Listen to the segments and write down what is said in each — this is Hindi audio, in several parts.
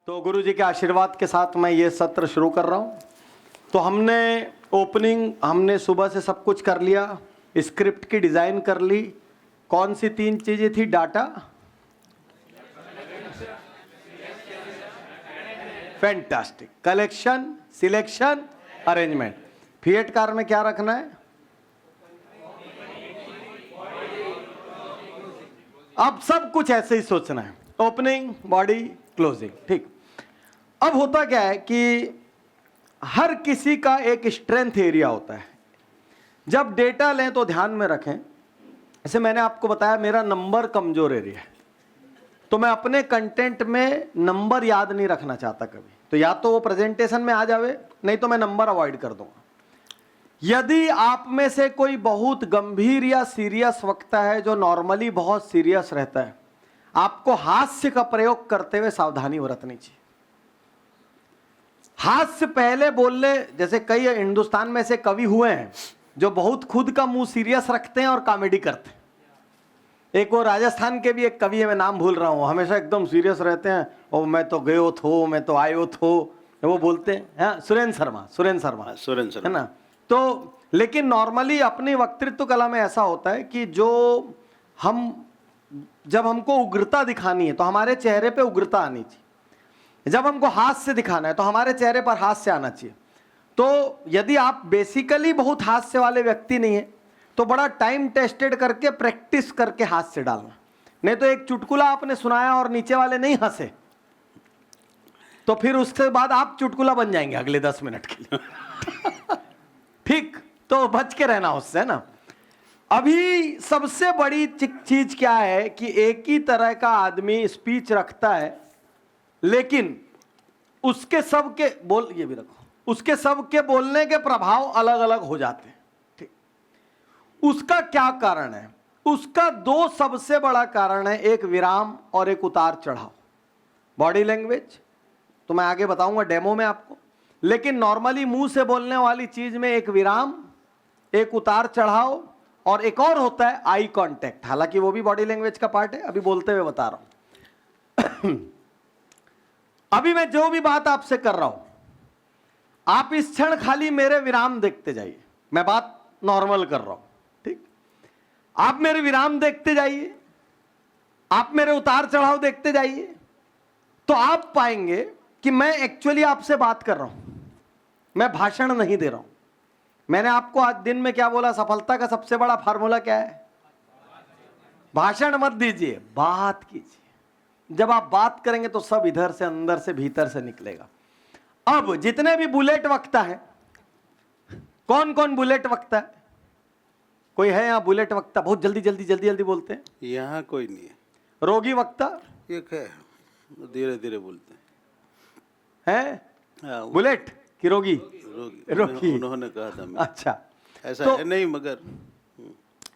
तो गुरु जी के आशीर्वाद के साथ मैं ये सत्र शुरू कर रहा हूँ। तो हमने ओपनिंग हमने सुबह से सब कुछ कर लिया, स्क्रिप्ट की डिज़ाइन कर ली। कौन सी 3 चीज़ें थी? Data, fantastic, collection, selection, arrangement. Fiat car में क्या रखना है? अब सब कुछ ऐसे ही सोचना है, ओपनिंग, बॉडी, क्लोजिंग। ठीक। अब होता क्या है कि हर किसी का एक स्ट्रेंथ एरिया होता है। जब डेटा लें तो ध्यान में रखें, जैसे मैंने आपको बताया मेरा नंबर कमजोर एरिया है, तो मैं अपने कंटेंट में नंबर याद नहीं रखना चाहता कभी। तो या तो वो प्रेजेंटेशन में आ जावे, नहीं तो मैं नंबर अवॉइड कर दूंगा। यदि आप में से कोई बहुत गंभीर या सीरियस वक्ता है जो नॉर्मली बहुत सीरियस रहता है, आपको हास्य का प्रयोग करते हुए सावधानी बरतनी चाहिए। हास्य पहले बोलने, जैसे कई हिंदुस्तान में से कवि हुए हैं जो बहुत खुद का मुंह सीरियस रखते हैं और कॉमेडी करते हैं। एक वो राजस्थान के भी एक कवि है, मैं नाम भूल रहा हूं, हमेशा एकदम सीरियस रहते हैं। ओ मैं तो गयो थो, मैं तो आयो थो, वो बोलते हैं। हाँ, सुरेंद्र शर्मा है ना। तो लेकिन नॉर्मली अपनी वक्तृत्व कला में ऐसा होता है कि जब हमको उग्रता दिखानी है तो हमारे चेहरे पे उग्रता आनी चाहिए। जब हमको हास्य दिखाना है तो हमारे चेहरे पर हास्य आना चाहिए। तो यदि आप बेसिकली बहुत हास्य वाले व्यक्ति नहीं है तो बड़ा टाइम टेस्टेड करके प्रैक्टिस करके हास्य डालना। नहीं तो एक चुटकुला आपने सुनाया और नीचे वाले नहीं हंसे तो फिर उसके बाद आप चुटकुला बन जाएंगे अगले 10 मिनट के लिए। ठीक, तो बच के रहना उससे, है ना। अभी सबसे बड़ी चीज क्या है कि एक ही तरह का आदमी स्पीच रखता है, लेकिन उसके सबके ये भी रखो, उसके सबके बोलने के प्रभाव अलग अलग हो जाते हैं। ठीक, उसका क्या कारण है? उसका 2 सबसे बड़ा कारण है, एक विराम और एक उतार चढ़ाव। बॉडी लैंग्वेज तो मैं आगे बताऊंगा डेमो में आपको, लेकिन नॉर्मली मुंह से बोलने वाली चीज में एक विराम, एक उतार चढ़ाव और एक और होता है आई कांटेक्ट। हालांकि वो भी बॉडी लैंग्वेज का पार्ट है, अभी बोलते हुए बता रहा हूं। अभी मैं जो भी बात आपसे कर रहा हूं, आप इस क्षण खाली मेरे विराम देखते जाइए। मैं बात नॉर्मल कर रहा हूं, ठीक। आप मेरे विराम देखते जाइए, आप मेरे उतार चढ़ाव देखते जाइए, तो आप पाएंगे कि मैं एक्चुअली आपसे बात कर रहा हूं, मैं भाषण नहीं दे रहा हूं। मैंने आपको आज दिन में क्या बोला? सफलता का सबसे बड़ा फार्मूला क्या है? भाषण मत दीजिए, बात कीजिए। जब आप बात करेंगे तो सब इधर से, अंदर से, भीतर से निकलेगा। अब जितने भी बुलेट वक्ता है, कौन कौन बुलेट वक्ता है? कोई है यहाँ बुलेट वक्ता? बहुत जल्दी जल्दी जल्दी जल्दी बोलते हैं। यहाँ कोई नहीं है। रोगी वक्ता एक है, धीरे धीरे बोलते हैं। हाँ, बुलेट की रोगी? रोगी उन्होंने कहा था। अच्छा, ऐसा तो है नहीं, मगर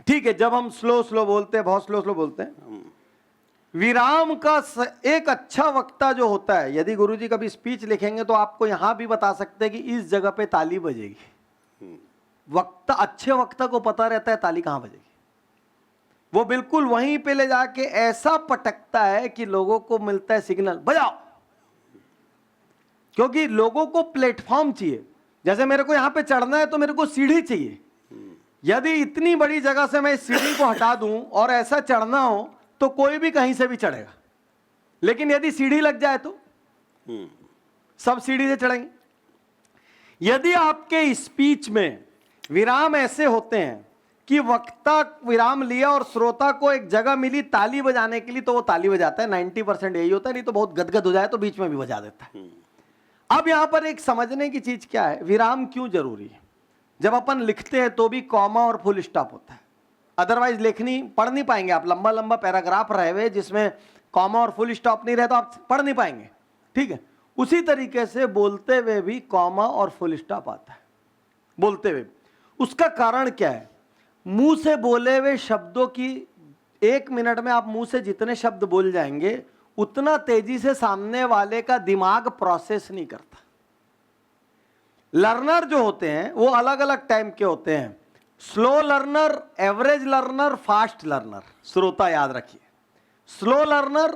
ठीक है। जब हम स्लो स्लो बोलते हैं, बहुत स्लो स्लो बोलते हैं, विराम का एक अच्छा वक्ता जो होता है, यदि गुरुजी कभी स्पीच लिखेंगे तो आपको यहां भी बता सकते हैं कि इस जगह पे ताली बजेगी। वक्ता, अच्छे वक्ता को पता रहता है ताली कहां बजेगी। वो बिल्कुल वहीं पे ले जाके ऐसा पटकता है कि लोगों को मिलता है सिग्नल, बजाओ। क्योंकि लोगों को प्लेटफॉर्म चाहिए। जैसे मेरे को यहां पे चढ़ना है तो मेरे को सीढ़ी चाहिए। यदि इतनी बड़ी जगह से मैं इस सीढ़ी को हटा दूं और ऐसा चढ़ना हो तो कोई भी कहीं से भी चढ़ेगा, लेकिन यदि सीढ़ी लग जाए तो सब सीढ़ी से चढ़ेंगे। यदि आपके स्पीच में विराम ऐसे होते हैं कि वक्ता विराम लिया और श्रोता को एक जगह मिली ताली बजाने के लिए, तो वो ताली बजाता है। 90% यही होता है, नहीं तो बहुत गदगद हो जाए तो बीच में भी बजा देता है। अब यहां पर एक समझने की चीज क्या है, विराम क्यों जरूरी है? जब अपन लिखते हैं तो भी कॉमा और फुल स्टॉप होता है, अदरवाइज लेखनी पढ़ नहीं पाएंगे आप। लंबा लंबा पैराग्राफ रहे हुए जिसमें कॉमा और फुल स्टॉप नहीं रहे तो आप पढ़ नहीं पाएंगे, ठीक है। उसी तरीके से बोलते हुए भी कॉमा और फुल स्टॉप आता है, बोलते हुए। उसका कारण क्या है? मुंह से बोले हुए शब्दों की 1 मिनट में आप मुंह से जितने शब्द बोल जाएंगे उतना तेजी से सामने वाले का दिमाग प्रोसेस नहीं करता। लर्नर जो होते हैं वो अलग अलग टाइम के होते हैं, slow learner, average learner, fast learner. श्रोता याद रखिए, slow learner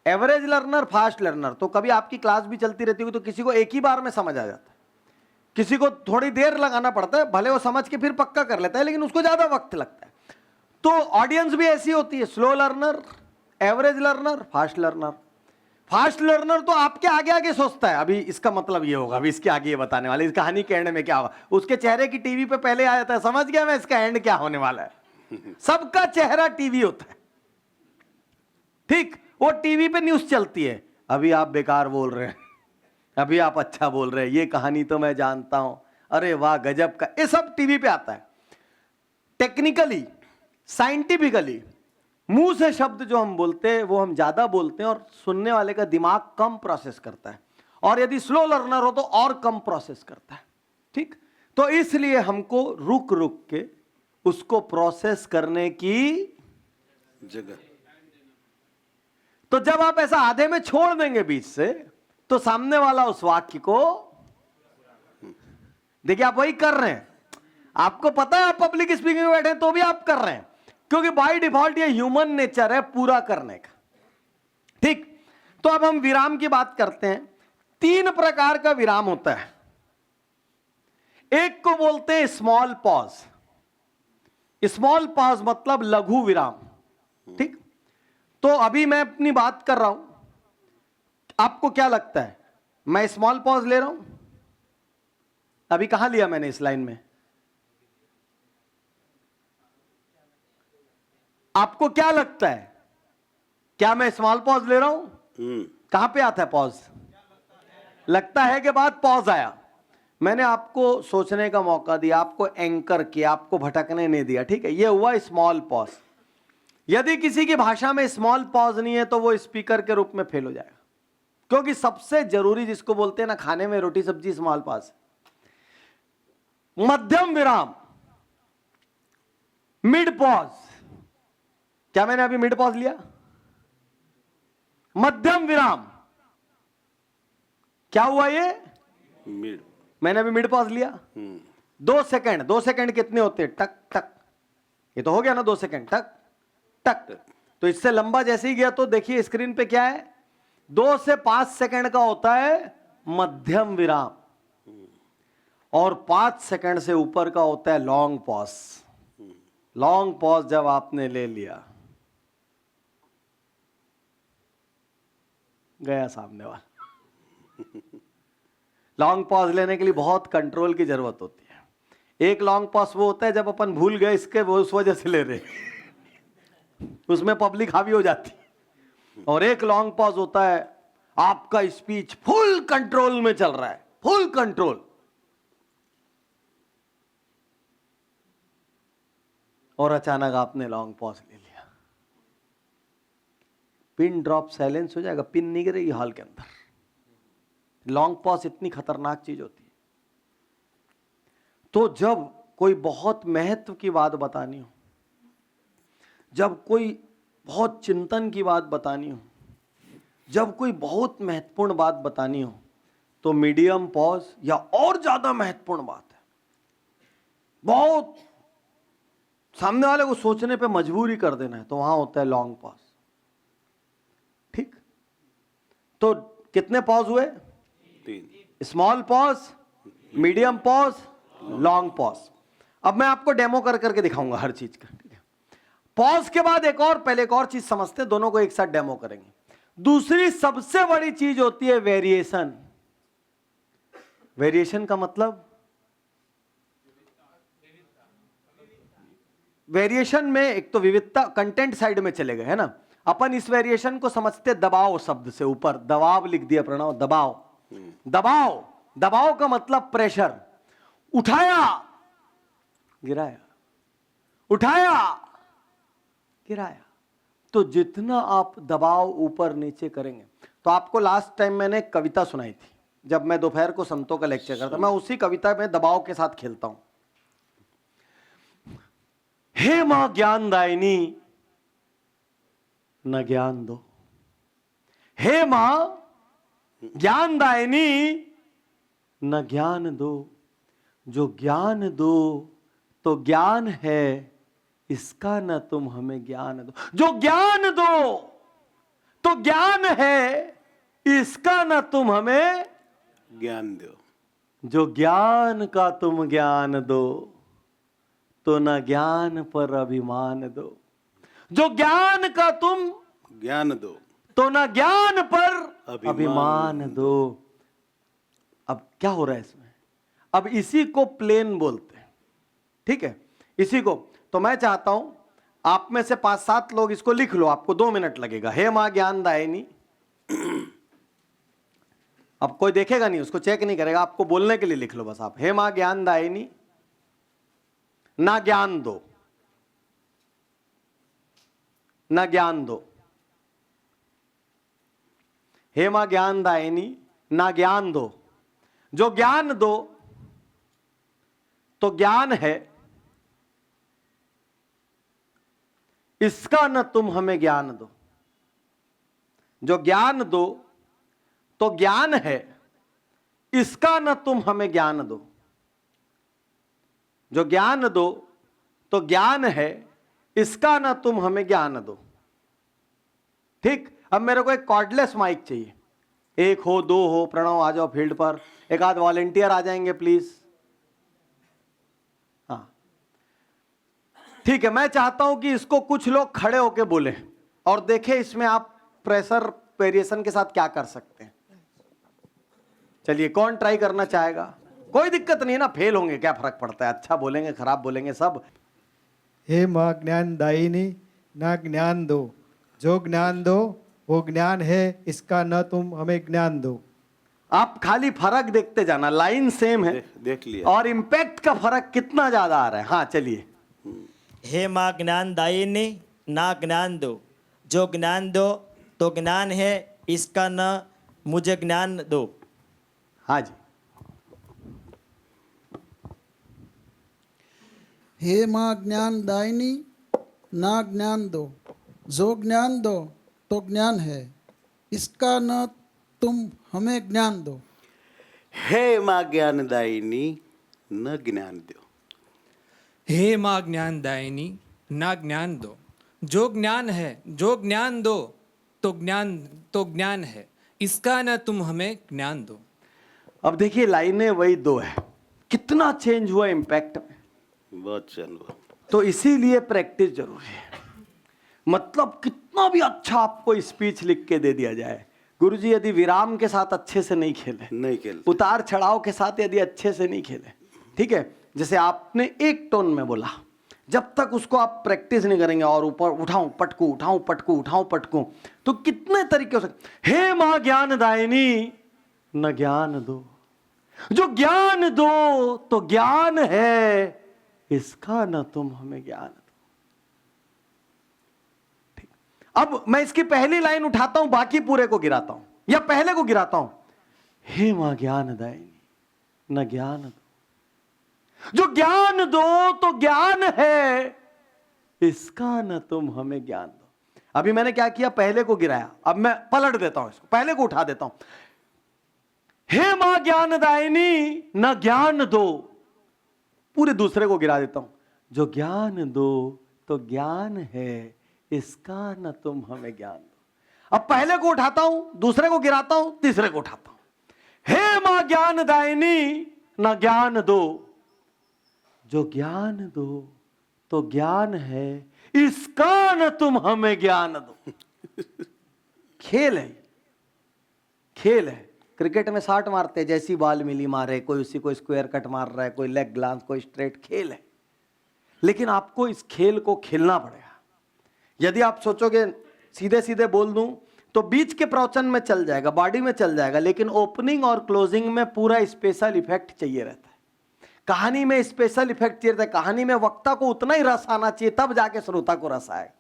average learner, fast learner. तो कभी आपकी क्लास भी चलती रहती होगी तो किसी को एक ही बार में समझ आ जाता है, किसी को थोड़ी देर लगाना पड़ता है, भले वो समझ के फिर पक्का कर लेता है लेकिन उसको ज्यादा वक्त लगता है। तो ऑडियंस भी ऐसी होती है, slow learner, average learner, fast learner. Fast learner तो आपके आगे आगे सोचता है, अभी इसका मतलब ये होगा, अभी इसके आगे ये बताने वाले, इस कहानी के एंड में क्या होगा, उसके चेहरे की टीवी पे पहले आ जाता है, समझ गया मैं इसका एंड क्या होने वाला है। सबका चेहरा टीवी होता है, ठीक। वो टीवी पे न्यूज चलती है, अभी आप बेकार बोल रहे हैं, अभी आप अच्छा बोल रहे हैं, ये कहानी तो मैं जानता हूं, अरे वाह गजब का, ये सब टीवी पे आता है। टेक्निकली, साइंटिफिकली मुंह से शब्द जो हम बोलते हैं वो हम ज्यादा बोलते हैं और सुनने वाले का दिमाग कम प्रोसेस करता है, और यदि स्लो लर्नर हो तो और कम प्रोसेस करता है, ठीक। तो इसलिए हमको रुक रुक के उसको प्रोसेस करने की जगह। तो जब आप ऐसा आधे में छोड़ देंगे बीच से, तो सामने वाला उस वाक्य को, देखिए आप वही कर रहे हैं, आपको पता है आप पब्लिक स्पीकिंग में बैठे हैं तो भी आप कर रहे हैं, क्योंकि बाय डिफॉल्ट ये ह्यूमन नेचर है पूरा करने का, ठीक। तो अब हम विराम की बात करते हैं। 3 प्रकार का विराम होता है। एक को बोलते हैं स्मॉल पॉज। स्मॉल पॉज मतलब लघु विराम, ठीक। तो अभी मैं अपनी बात कर रहा हूं, आपको क्या लगता है मैं स्मॉल पॉज ले रहा हूं? अभी कहां लिया मैंने इस लाइन में? आपको क्या लगता है, क्या मैं स्मॉल पॉज ले रहा हूं? कहां पे आता है पॉज? लगता है के बाद पॉज आया। मैंने आपको सोचने का मौका दिया, आपको एंकर किया, आपको भटकने नहीं दिया, ठीक है, ये हुआ स्मॉल पॉज। यदि किसी की भाषा में स्मॉल पॉज नहीं है तो वो स्पीकर के रूप में फेल हो जाएगा, क्योंकि सबसे जरूरी जिसको बोलते हैं ना खाने में रोटी सब्जी, स्मॉल पॉज। मध्यम विराम, मिड पॉज। क्या मैंने अभी मिड पॉज लिया? मध्यम विराम, क्या हुआ ये? मिड। मैंने अभी मिड पॉज लिया। 2 सेकंड, 2 सेकंड कितने होते हैं? टक टक, ये तो हो गया ना 2 सेकंड, टक टक। तो इससे लंबा जैसे ही गया तो देखिए स्क्रीन पे क्या है, 2 से 5 सेकंड का होता है मध्यम विराम, और 5 सेकंड से ऊपर का होता है लॉन्ग पॉज। लॉन्ग पॉज जब आपने ले लिया, गया सामने वाला। लॉन्ग पॉज लेने के लिए बहुत कंट्रोल की जरूरत होती है। एक लॉन्ग पॉज वो होता है जब अपन भूल गए इसके, वो उस वजह से ले रहे, उसमें पब्लिक हावी हो जाती। और एक लॉन्ग पॉज होता है आपका स्पीच फुल कंट्रोल में चल रहा है, फुल कंट्रोल, और अचानक आपने लॉन्ग पॉज ले लिया, पिन ड्रॉप साइलेंस हो जाएगा, पिन नहीं गिरेगी हॉल के अंदर। लॉन्ग पॉज इतनी खतरनाक चीज होती है। तो जब कोई बहुत महत्व की बात बतानी हो, जब कोई बहुत चिंतन की बात बतानी हो, जब कोई बहुत महत्वपूर्ण बात बतानी हो, तो मीडियम पॉज, या और ज्यादा महत्वपूर्ण बात है, बहुत सामने वाले को सोचने पे मजबूर ही कर देना है, तो वहां होता है लॉन्ग पॉज, ठीक। तो कितने पॉज हुए? 3। Small pause, medium pause, long pause. अब मैं आपको डेमो कर करके दिखाऊंगा हर चीज का, ठीक है। पॉज के बाद एक और, पहले एक और चीज समझते हैं, दोनों को एक साथ डेमो करेंगे। दूसरी सबसे बड़ी चीज होती है वेरिएशन। वेरिएशन का मतलब, वेरिएशन में एक तो विविधता, कंटेंट साइड में चले गए है ना, अपन इस वेरिएशन को समझते दबाव शब्द से, ऊपर दबाव लिख दिया, प्रणव, दबाव। दबाव, दबाव का मतलब प्रेशर, उठाया गिराया, उठाया गिराया। तो जितना आप दबाव ऊपर नीचे करेंगे, तो आपको लास्ट टाइम मैंने एक कविता सुनाई थी, जब मैं दोपहर को संतों का लेक्चर करता, मैं उसी कविता में दबाव के साथ खेलता हूं। हे मां ज्ञानदायिनी न ज्ञान दो, हे मां ज्ञानदायिनी न ज्ञान दो, जो ज्ञान दो तो ज्ञान है, इसका न तुम हमें ज्ञान दो। जो ज्ञान दो तो ज्ञान है, इसका ना तुम हमें, ज्ञान दो। जो ज्ञान का तुम ज्ञान दो, तो न ज्ञान पर अभिमान दो। जो ज्ञान का तुम ज्ञान दो, तो न ज्ञान पर अभिमान अभिमान दो। अब क्या हो रहा है इसमें? अब इसी को प्लेन बोलते हैं, ठीक है, इसी को। तो मैं चाहता हूं आप में से 5-7 लोग इसको लिख लो, आपको 2 मिनट लगेगा। हे मां ज्ञानदायिनी, अब कोई देखेगा नहीं, उसको चेक नहीं करेगा, आपको बोलने के लिए लिख लो बस आप। हे मां ज्ञानदायिनी, ना ज्ञान दो, ना ज्ञान दो। हे मां ज्ञानदायिनी, ना ज्ञान दो। जो ज्ञान दो तो ज्ञान है, इसका न तुम हमें ज्ञान दो। जो ज्ञान दो तो ज्ञान है, इसका न तुम हमें ज्ञान दो। जो ज्ञान दो तो ज्ञान है, इसका न तुम हमें ज्ञान दो। ठीक, अब मेरे को एक कॉर्डलेस माइक चाहिए, 1 हो 2 हो। प्रणव आ जाओ फील्ड पर, एक आध वॉलेंटियर आ जाएंगे प्लीज। हाँ ठीक है, मैं चाहता हूं कि इसको कुछ लोग खड़े होके बोले और देखें इसमें आप प्रेशर वेरिएशन के साथ क्या कर सकते हैं। चलिए, कौन ट्राई करना चाहेगा? कोई दिक्कत नहीं है ना, फेल होंगे क्या फर्क पड़ता है, अच्छा बोलेंगे खराब बोलेंगे सब। हे मां ज्ञानदायिनी, ना ज्ञान दो। जो ज्ञान दो वो ज्ञान है, इसका न तुम हमें ज्ञान दो। आप खाली फर्क देखते जाना, लाइन सेम है, देख लिया। और इम्पैक्ट का फर्क कितना ज्यादा आ रहा है। हाँ चलिए। हे माँ ज्ञानदायिनी, ना ज्ञान दो। जो ज्ञान दो तो ज्ञान है, इसका न मुझे ज्ञान दो। हाँ जी। हे माँ ज्ञानदायिनी, ना ज्ञान दो। जो ज्ञान दो तो ज्ञान है, इसका न तुम हमें ज्ञान दो। हे मां ज्ञानदायिनी, न ज्ञान दो। हे माँ ज्ञानदायिनी, ना ज्ञान दो। जो ज्ञान है, जो ज्ञान दो तो ज्ञान है, इसका न तुम हमें ज्ञान दो। अब देखिए लाइनें वही 2 है, कितना चेंज हुआ इम्पैक्ट में। बहुत चल हुआ। तो इसीलिए प्रैक्टिस जरूरी है। मतलब कितना भी अच्छा आपको स्पीच लिख के दे दिया जाए, गुरुजी यदि विराम के साथ अच्छे से नहीं खेले, नहीं खेल, उतार चढ़ाव के साथ यदि अच्छे से नहीं खेले, ठीक है, जैसे आपने एक टोन में बोला, जब तक उसको आप प्रैक्टिस नहीं करेंगे और ऊपर उठाऊं पटकू उठाऊं पटकू उठाऊं पटकू, तो कितने तरीके हो सकते। हे मां ज्ञानदायिनी, न ज्ञान दो। जो ज्ञान दो तो ज्ञान है, इसका न तुम हमें ज्ञान दो। ठीक, अब मैं इसकी पहली लाइन उठाता हूं, बाकी पूरे को गिराता हूं, या पहले को गिराता हूं। हे मां ज्ञानदायिनी, न ज्ञान दो। जो ज्ञान दो तो ज्ञान है, इसका न तुम हमें ज्ञान दो। अभी मैंने क्या किया, पहले को गिराया, अब मैं पलट देता हूं इसको, पहले को उठा देता हूं। हे मां ज्ञानदायिनी, न ज्ञान दो, पूरे दूसरे को गिरा देता हूं। जो ज्ञान दो तो ज्ञान है, इसका न तुम हमें ज्ञान दो। अब पहले को उठाता हूं, दूसरे को गिराता हूं, तीसरे को उठाता हूं। हे मां ज्ञानदायिनी, न ज्ञान दो। जो ज्ञान दो तो ज्ञान है, इसका न तुम हमें ज्ञान दो। खेल है, खेल है। क्रिकेट में 60 मारते हैं, जैसी बॉल मिली मारे, कोई उसी को स्क्वायर कट मार रहा है, कोई लेग ग्लांस, कोई स्ट्रेट, खेल है। लेकिन आपको इस खेल को खेलना पड़ेगा। यदि आप सोचोगे सीधे सीधे बोल दूं तो बीच के प्रवचन में चल जाएगा, बॉडी में चल जाएगा, लेकिन ओपनिंग और क्लोजिंग में पूरा स्पेशल इफेक्ट चाहिए रहता है। कहानी में स्पेशल इफेक्ट चाहिए रहता है। कहानी में वक्ता को उतना ही रस आना चाहिए, तब जाके श्रोता को रस आएगा।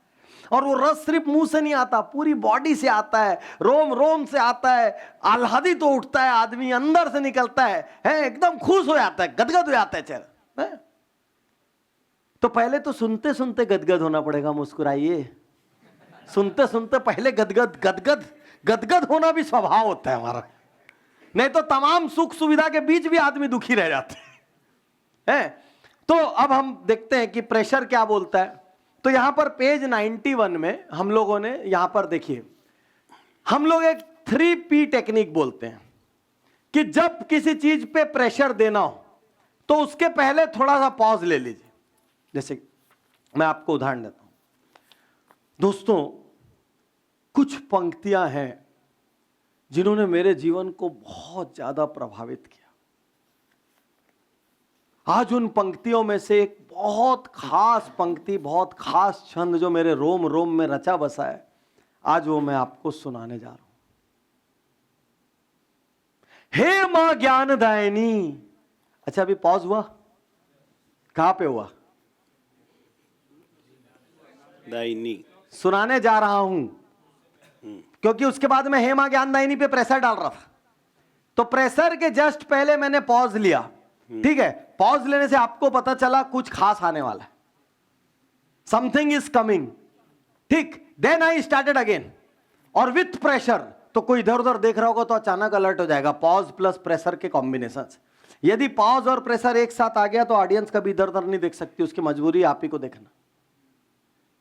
और वो रस सिर्फ मुंह से नहीं आता, पूरी बॉडी से आता है, रोम रोम से आता है, आह्लादित तो उठता है आदमी, अंदर से निकलता है एकदम खुश हो जाता है, गदगद हो जाता है चेहरा। तो पहले तो सुनते सुनते गदगद होना पड़ेगा, मुस्कुराइए। सुनते सुनते पहले गदगद गदगद गदगद होना भी स्वभाव होता है हमारा, नहीं तो तमाम सुख सुविधा के बीच भी आदमी दुखी रह जाते हैं। तो अब हम देखते हैं कि प्रेशर क्या बोलता है। तो यहां पर पेज 91 में हम लोगों ने यहां पर देखिए, हम लोग एक 3P टेक्निक बोलते हैं कि जब किसी चीज पे प्रेशर देना हो तो उसके पहले थोड़ा सा पॉज ले लीजिए। जैसे मैं आपको उदाहरण देता हूं। दोस्तों, कुछ पंक्तियां हैं जिन्होंने मेरे जीवन को बहुत ज्यादा प्रभावित किया। आज उन पंक्तियों में से एक बहुत खास पंक्ति, बहुत खास छंद जो मेरे रोम रोम में रचा बसा है, आज वो मैं आपको सुनाने जा रहा हूं। हे मां ज्ञानदायिनी। अच्छा, अभी पॉज हुआ? कहां पे हुआ? दायिनी। सुनाने जा रहा हूं क्योंकि उसके बाद में हे मां ज्ञानदायिनी पे प्रेशर डाल रहा था, तो प्रेशर के जस्ट पहले मैंने पॉज लिया। ठीक है, पॉज लेने से आपको पता चला कुछ खास आने वाला है, समथिंग इज कमिंग। ठीक, देन आई स्टार्टेड अगेन, और विथ प्रेशर। तो कोई इधर उधर देख रहा होगा तो अचानक अलर्ट हो जाएगा, पॉज प्लस प्रेशर के कॉम्बिनेशन। यदि पॉज और प्रेशर एक साथ आ गया तो ऑडियंस कभी इधर उधर नहीं देख सकती, उसकी मजबूरी आप ही को देखना।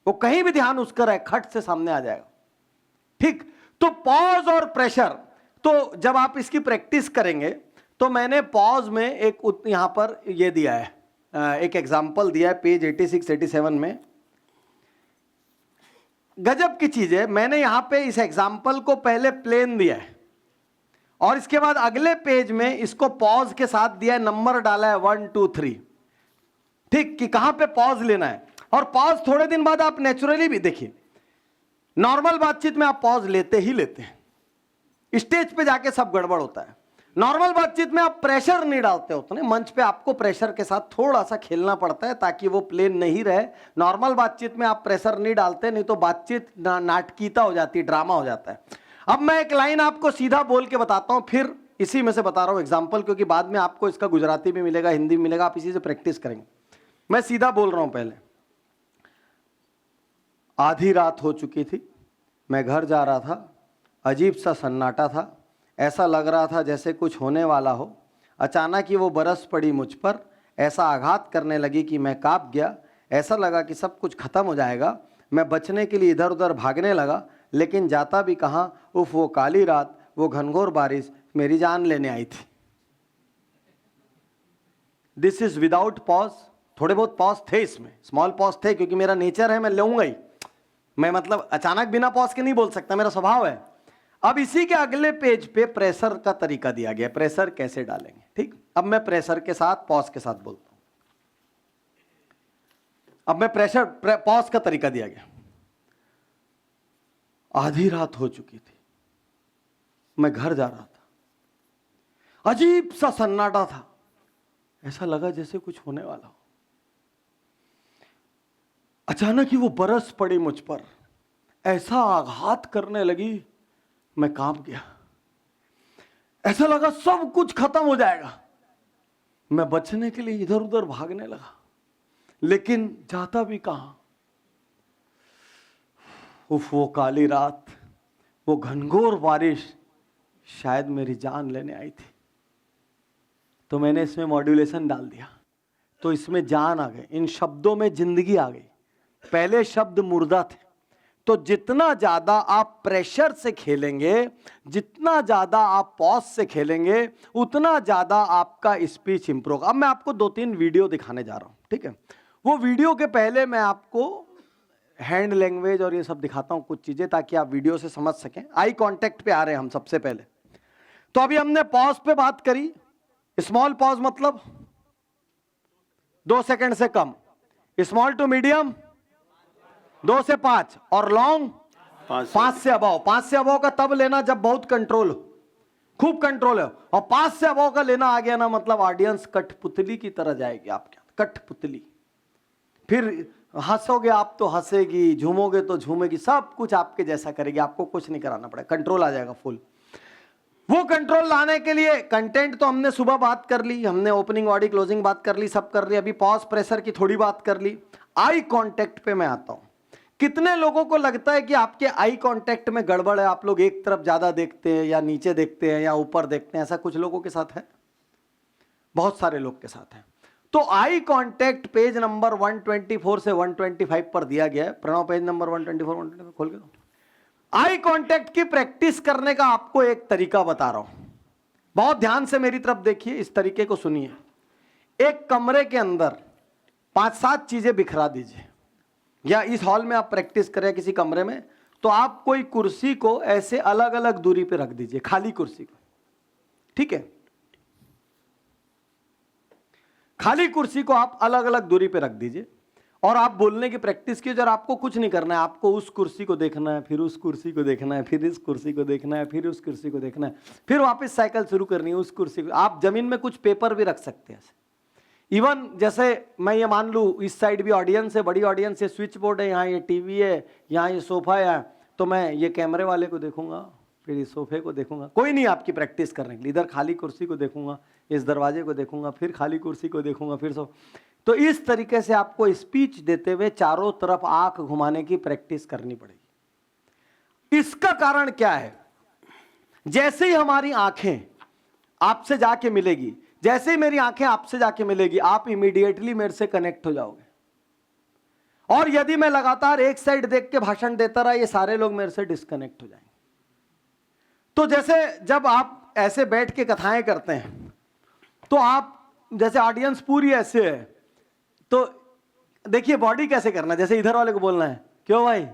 वो कहीं भी ध्यान उसका रहे, खट से सामने आ जाएगा। ठीक, तो पॉज और प्रेशर, तो जब आप इसकी प्रैक्टिस करेंगे तो मैंने पॉज में एक यहां पर ये दिया है, एक एग्जांपल दिया है पेज 86-87 में। गजब की चीज है, मैंने यहां पे इस एग्जांपल को पहले प्लेन दिया है और इसके बाद अगले पेज में इसको पॉज के साथ दिया है, नंबर डाला है 1 2 3। ठीक, कि कहां पे पॉज लेना है। और पॉज थोड़े दिन बाद आप नेचुरली भी देखिए, नॉर्मल बातचीत में आप पॉज लेते ही लेते हैं, स्टेज पे जाके सब गड़बड़ होता है। नॉर्मल बातचीत में आप प्रेशर नहीं डालते उतने, मंच पे आपको प्रेशर के साथ थोड़ा सा खेलना पड़ता है ताकि वो प्लेन नहीं रहे। नॉर्मल बातचीत में आप प्रेशर नहीं डालते, नहीं तो बातचीत नाटकीयता हो जाती है, ड्रामा हो जाता है। अब मैं एक लाइन आपको सीधा बोल के बताता हूं, फिर इसी में से बता रहा हूं एग्जाम्पल, क्योंकि बाद में आपको इसका गुजराती भी मिलेगा, हिंदी भी मिलेगा, आप इसी से प्रैक्टिस करेंगे। मैं सीधा बोल रहा हूं। पहले आधी रात हो चुकी थी, मैं घर जा रहा था, अजीब सा सन्नाटा था, ऐसा लग रहा था जैसे कुछ होने वाला हो। अचानक ही वो बरस पड़ी मुझ पर, ऐसा आघात करने लगी कि मैं कांप गया। ऐसा लगा कि सब कुछ खत्म हो जाएगा। मैं बचने के लिए इधर उधर भागने लगा, लेकिन जाता भी कहाँ। उफ, वो काली रात, वो घनघोर बारिश मेरी जान लेने आई थी। This is without pause. थोड़े बहुत पॉज थे इसमें, स्मॉल पॉज थे, क्योंकि मेरा नेचर है, मैं लूंगा ही। मैं मतलब अचानक बिना पॉज के नहीं बोल सकता, मेरा स्वभाव है। अब इसी के अगले पेज पे प्रेशर का तरीका दिया गया, प्रेशर कैसे डालेंगे। ठीक, अब मैं प्रेशर के साथ पॉज के साथ बोलता हूं। अब मैं प्रेशर पॉज का तरीका दिया गया। आधी रात हो चुकी थी, मैं घर जा रहा था, अजीब सा सन्नाटा था, ऐसा लगा जैसे कुछ होने वाला हो। अचानक ही वो बरस पड़ी मुझ पर, ऐसा आघात करने लगी, मैं कांप गया। ऐसा लगा सब कुछ खत्म हो जाएगा। मैं बचने के लिए इधर उधर भागने लगा, लेकिन जाता भी कहां। उफ, वो काली रात, वो घनघोर बारिश शायद मेरी जान लेने आई थी। तो मैंने इसमें मॉड्यूलेशन डाल दिया, तो इसमें जान आ गई, इन शब्दों में जिंदगी आ गई। पहले शब्द मुर्दा थे। तो जितना ज्यादा आप प्रेशर से खेलेंगे, जितना ज्यादा आप पॉज से खेलेंगे, उतना ज्यादा आपका स्पीच इंप्रूव। अब मैं आपको 2-3 वीडियो दिखाने जा रहा हूं। ठीक है, वो वीडियो के पहले मैं आपको हैंड लैंग्वेज और ये सब दिखाता हूं, कुछ चीजें, ताकि आप वीडियो से समझ सकें। आई कांटेक्ट पे आ रहे हैं हम सबसे पहले। तो अभी हमने पॉज पे बात करी। स्मॉल पॉज मतलब 2 सेकंड से कम, स्मॉल टू मीडियम 2 से 5, और लॉन्ग 5 से अबव। 5 से अबव का तब लेना जब बहुत कंट्रोल हो, खूब कंट्रोल है। और 5 से अबव का लेना आ गया ना, मतलब ऑडियंस कठपुतली की तरह जाएगी आपके, कठपुतली। फिर हंसोगे आप तो हंसेगी, झूमोगे तो झूमेगी, सब कुछ आपके जैसा करेगी, आपको कुछ नहीं कराना पड़ेगा, कंट्रोल आ जाएगा फुल। वो कंट्रोल लाने के लिए कंटेंट तो हमने सुबह बात कर ली, हमने ओपनिंग बॉडी क्लोजिंग बात कर ली, सब कर ली। अभी पॉज प्रेशर की थोड़ी बात कर ली। आई कांटेक्ट पे मैं आता हूं। कितने लोगों को लगता है कि आपके आई कांटेक्ट में गड़बड़ है, आप लोग एक तरफ ज्यादा देखते हैं या नीचे देखते हैं या ऊपर देखते हैं? ऐसा कुछ लोगों के साथ है, बहुत सारे लोग के साथ है। तो आई कांटेक्ट पेज नंबर 124 से 125 पर दिया गया है। प्रणव पेज नंबर 124 125 खोल के दो। आई कांटेक्ट की प्रैक्टिस करने का आपको एक तरीका बता रहा हूं, बहुत ध्यान से मेरी तरफ देखिए, इस तरीके को सुनिए। एक कमरे के अंदर 5-7 चीजें बिखरा दीजिए, या इस हॉल में आप प्रैक्टिस करें किसी कमरे में, तो आप कोई कुर्सी को ऐसे अलग अलग दूरी पे रख दीजिए, खाली कुर्सी को, ठीक है। खाली कुर्सी को आप अलग अलग दूरी पे रख दीजिए और आप बोलने की प्रैक्टिस कीजिए। और आपको कुछ नहीं करना है, आपको उस कुर्सी को देखना है, फिर उस कुर्सी को देखना है, फिर इस कुर्सी को देखना है, फिर उस कुर्सी को देखना है, फिर वापस साइकिल शुरू करनी है उस कुर्सी को। आप जमीन में कुछ पेपर भी रख सकते हैं। इवन जैसे मैं ये मान लूँ इस साइड भी ऑडियंस है, बड़ी ऑडियंस है, स्विच बोर्ड है, यहाँ ये टीवी है, यहाँ ये सोफा है, तो मैं ये कैमरे वाले को देखूंगा, फिर इस सोफे को देखूंगा, कोई नहीं आपकी प्रैक्टिस करने के लिए। इधर खाली कुर्सी को देखूंगा, इस दरवाजे को देखूंगा, फिर खाली कुर्सी को देखूंगा, फिर तो इस तरीके से आपको स्पीच देते हुए चारों तरफ आंख घुमाने की प्रैक्टिस करनी पड़ेगी। इसका कारण क्या है? जैसे ही हमारी आंखें आपसे जाके मिलेगी, जैसे ही मेरी आंखें आपसे जाके मिलेगी, आप इमीडिएटली मेरे से कनेक्ट हो जाओगे। और यदि मैं लगातार एक साइड देख के भाषण देता रहा, ये सारे लोग मेरे से डिस्कनेक्ट हो जाएंगे। तो जैसे जब आप ऐसे बैठ के कथाएं करते हैं, तो आप जैसे ऑडियंस पूरी ऐसे है, तो देखिए बॉडी कैसे करना, जैसे इधर वाले को बोलना है, क्यों भाई,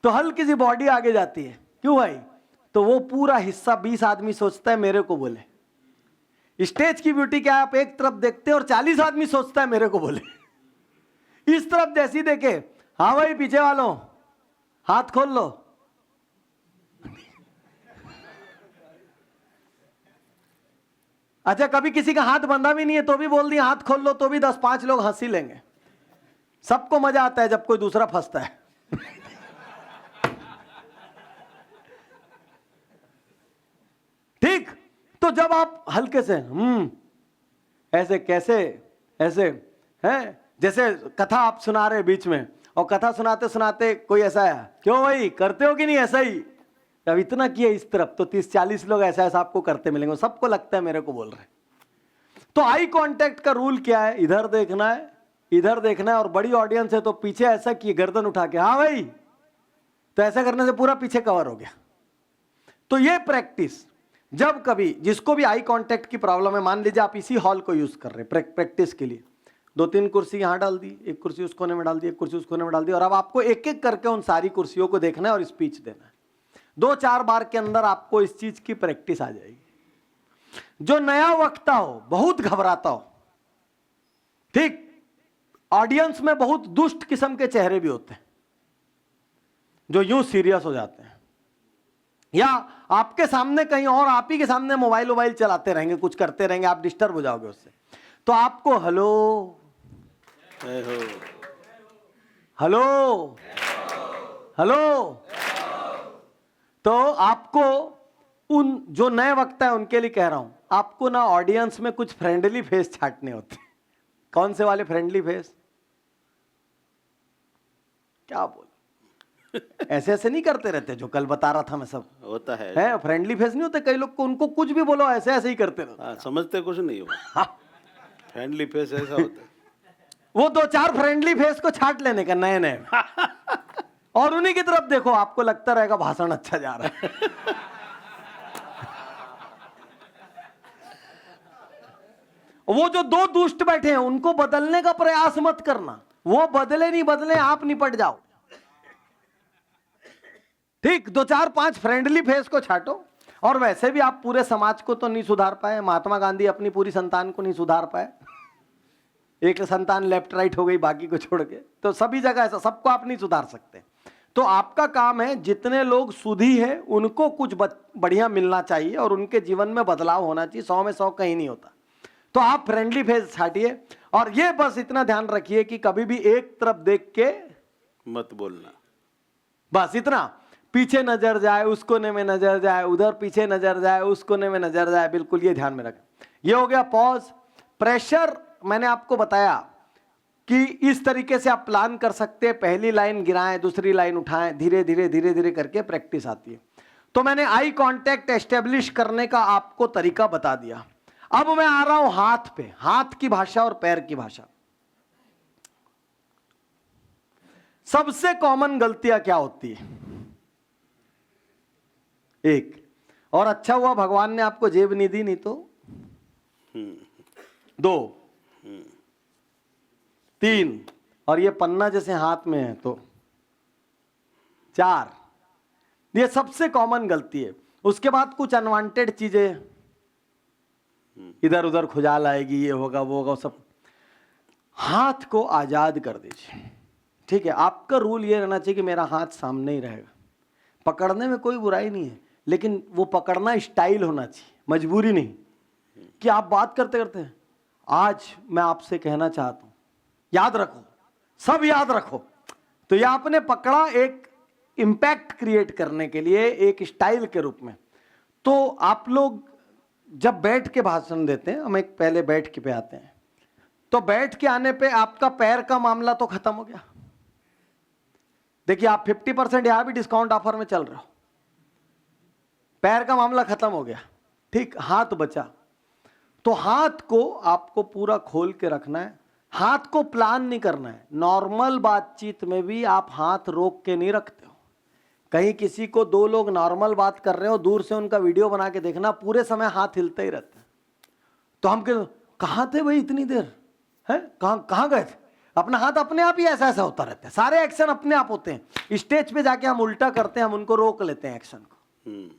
तो हल्की सी बॉडी आगे जाती है, क्यों भाई, तो वो पूरा हिस्सा 20 आदमी सोचता है मेरे को बोले। स्टेज की ब्यूटी क्या है, आप एक तरफ देखते हैं और 40 आदमी सोचता है मेरे को बोले। इस तरफ जैसी देखे, हाँ भाई पीछे वालों हाथ खोल लो, अच्छा कभी किसी का हाथ बंधा भी नहीं है तो भी बोल दिया हाथ खोल लो, तो भी 10-5 लोग हंसी लेंगे। सबको मजा आता है जब कोई दूसरा फंसता है। ठीक, तो जब आप हल्के से ऐसे कैसे ऐसे हैं, जैसे कथा आप सुना रहे बीच में, और कथा सुनाते सुनाते कोई ऐसा है, क्यों भाई करते हो कि नहीं ऐसा ही, अब इतना किया इस तरफ, तो 30-40 लोग ऐसा ऐसा आपको करते मिलेंगे, सबको लगता है मेरे को बोल रहे। तो आई कांटेक्ट का रूल क्या है, इधर देखना है, इधर देखना है, और बड़ी ऑडियंस है तो पीछे ऐसा किए गर्दन उठा के, हाँ भाई, तो ऐसा करने से पूरा पीछे कवर हो गया। तो ये प्रैक्टिस जब कभी जिसको भी आई कांटेक्ट की प्रॉब्लम है, मान लीजिए आप इसी हॉल को यूज कर रहे हैं प्रैक्टिस के लिए, 2-3 कुर्सी यहां डाल दी, एक कुर्सी उस कोने में डाल दी, एक कुर्सी उस कोने में डाल दी, और अब आपको एक एक करके उन सारी कुर्सियों को देखना है और स्पीच देना है। 2-4 बार के अंदर आपको इस चीज की प्रैक्टिस आ जाएगी। जो नया वक्ता हो, बहुत घबराता हो, ठीक, ऑडियंस में बहुत दुष्ट किस्म के चेहरे भी होते हैं जो यूं सीरियस हो जाते हैं, या आपके सामने कहीं और आप ही के सामने मोबाइल चलाते रहेंगे, कुछ करते रहेंगे, आप डिस्टर्ब हो जाओगे उससे। तो आपको हेलो हेलो हेलो, तो आपको उन जो नए वक्ता है उनके लिए कह रहा हूं, आपको ना ऑडियंस में कुछ फ्रेंडली फेस छाटने होते। कौन से वाले फ्रेंडली फेस, क्या बोल, ऐसे ऐसे नहीं करते रहते जो कल बता रहा था मैं, सब होता है फ्रेंडली फेस नहीं होते कई लोग को, उनको कुछ भी बोलो ऐसे ऐसे ही करते रहते। समझते कुछ नहीं हो। फ्रेंडली फेस ऐसा होता है, वो 2-4 फ्रेंडली फेस को छाट लेने का नए नए, और उन्हीं की तरफ देखो, आपको लगता रहेगा भाषण अच्छा जा रहा है। वो जो 2 दुष्ट बैठे हैं उनको बदलने का प्रयास मत करना, वो बदले नहीं बदले, आप निपट जाओ। ठीक, 2-4-5 फ्रेंडली फेस को छाटो। और वैसे भी आप पूरे समाज को तो नहीं सुधार पाए, महात्मा गांधी अपनी पूरी संतान को नहीं सुधार पाए, एक संतान लेफ्ट राइट हो गई बाकी को छोड़ के, तो सभी जगह ऐसा, सबको आप नहीं सुधार सकते। तो आपका काम है, जितने लोग सुधी है उनको कुछ बढ़िया मिलना चाहिए और उनके जीवन में बदलाव होना चाहिए, 100 में 100 कहीं नहीं होता। तो आप फ्रेंडली फेस छाटिए, और ये बस इतना ध्यान रखिए कि कभी भी एक तरफ देख के मत बोलना, बस इतना, पीछे नजर जाए, उस कोने में नजर जाए, उधर पीछे नजर जाए, उस कोने में नजर जाए, बिल्कुल ये ध्यान में रखें। ये हो गया पॉज। प्रेशर मैंने आपको बताया कि इस तरीके से आप प्लान कर सकते हैं, पहली लाइन गिराएं, दूसरी लाइन उठाएं, धीरे धीरे धीरे धीरे करके प्रैक्टिस आती है। तो मैंने आई कांटेक्ट एस्टेब्लिश करने का आपको तरीका बता दिया। अब मैं आ रहा हूं हाथ पे, हाथ की भाषा और पैर की भाषा। सबसे कॉमन गलतियां क्या होती है? एक। और अच्छा हुआ भगवान ने आपको जेब नहीं दी, नहीं तो 2, 3, और ये पन्ना जैसे हाथ में है तो 4। ये सबसे कॉमन गलती है। उसके बाद कुछ अनवांटेड चीजें, इधर उधर खुजाल आएगी, ये होगा वो होगा, सब। हाथ को आजाद कर दीजिए, ठीक है। आपका रूल ये रहना चाहिए कि मेरा हाथ सामने ही रहेगा। पकड़ने में कोई बुराई नहीं है, लेकिन वो पकड़ना स्टाइल होना चाहिए, मजबूरी नहीं कि आप बात करते करते आज मैं आपसे कहना चाहता हूं, याद रखो, सब याद रखो। तो ये आपने पकड़ा एक इंपैक्ट क्रिएट करने के लिए, एक स्टाइल के रूप में। तो आप लोग जब बैठ के भाषण देते हैं, हम एक पहले बैठ के पे आते हैं, तो बैठ के आने पे आपका पैर का मामला तो खत्म हो गया। देखिए आप 50% यहां भी डिस्काउंट ऑफर में चल रहे हो, पैर का मामला खत्म हो गया, ठीक। हाथ बचा। तो हाथ को आपको पूरा खोल के रखना है, हाथ को प्लान नहीं करना है। नॉर्मल बातचीत में भी आप हाथ रोक के नहीं रखते हो। कहीं किसी को 2 लोग नॉर्मल बात कर रहे हो, दूर से उनका वीडियो बना के देखना, पूरे समय हाथ हिलते ही रहते हैं। तो हम कहाँ थे भाई इतनी देर, है कहाँ गए थे? अपना हाथ अपने आप ही ऐसा ऐसा होता रहता है, सारे एक्शन अपने आप होते हैं। स्टेज पे जाके हम उल्टा करते हैं, हम उनको रोक लेते हैं एक्शन को।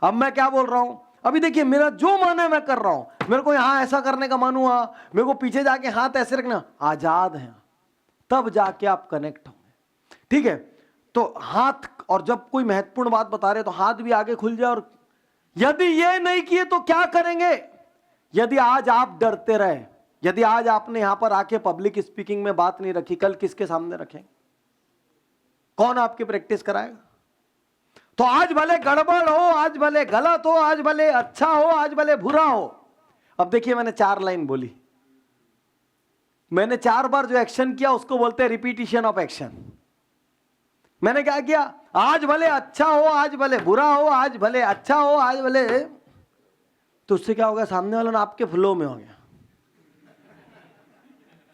अब मैं क्या बोल रहा हूं, अभी देखिए मेरा जो मन है मैं कर रहा हूं। मेरे को यहां ऐसा करने का मन हुआ, मेरे को पीछे जाके हाथ ऐसे रखना, आजाद है, तब जाके आप कनेक्ट होंगे, ठीक है। तो हाथ, और जब कोई महत्वपूर्ण बात बता रहे तो हाथ भी आगे खुल जाए। और यदि ये नहीं किए तो क्या करेंगे? यदि आज आप डरते रहे, यदि आज आपने यहां पर आके पब्लिक स्पीकिंग में बात नहीं रखी, कल किसके सामने रखेंगे? कौन आपकी प्रैक्टिस कराएगा? तो आज भले गड़बड़ हो, आज भले गलत हो, आज भले अच्छा हो, आज भले बुरा हो। अब देखिए मैंने 4 लाइन बोली, मैंने 4 बार जो एक्शन किया उसको बोलते हैं रिपीटिशन ऑफ एक्शन। मैंने क्या किया? आज भले अच्छा हो, आज भले बुरा हो, आज भले अच्छा हो, आज भले, तो उससे क्या होगा? सामने वाला ना आपके फ्लो में हो गया,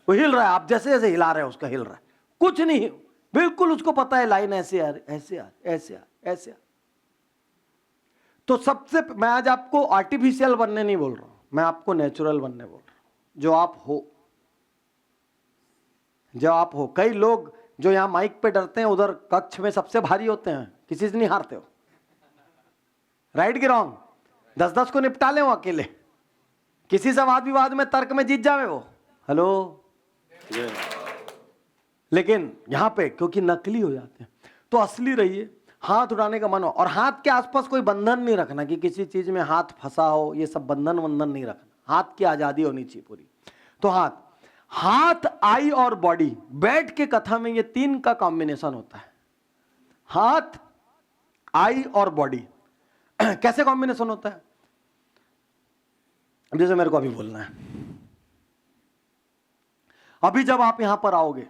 वो हिल रहा है, आप जैसे जैसे हिला रहे हैं उसका हिल रहा है, कुछ नहीं, बिल्कुल उसको पता है लाइन ऐसे आ ऐसे आ ऐसे आ ऐसे आ। तो सबसे मैं आज आपको आर्टिफिशियल बनने नहीं बोल रहा हूं, मैं आपको नेचुरल बनने बोल रहा हूं, जो आप हो, जो आप हो। कई लोग जो यहां माइक पे डरते हैं, उधर कक्ष में सबसे भारी होते हैं, किसी से नहीं हारते हो। राइट कि रॉन्ग? 10-10 को निपटा ले वो अकेले, किसी से वाद विवाद में तर्क में जीत जावे वो। हेलो, लेकिन यहां पे क्योंकि नकली हो जाते हैं, तो असली रहिए। हाथ उठाने का मन हो, और हाथ के आसपास कोई बंधन नहीं रखना कि किसी चीज में हाथ फंसा हो, ये सब बंधन नहीं रखना। हाथ की आजादी होनी चाहिए पूरी। तो हाथ, आई और बॉडी, बैठ के कथा में ये 3 का कॉम्बिनेशन होता है। हाथ, आई और बॉडी कैसे कॉम्बिनेशन होता है? जैसे मेरे को अभी बोलना है, अभी जब आप यहां पर आओगे,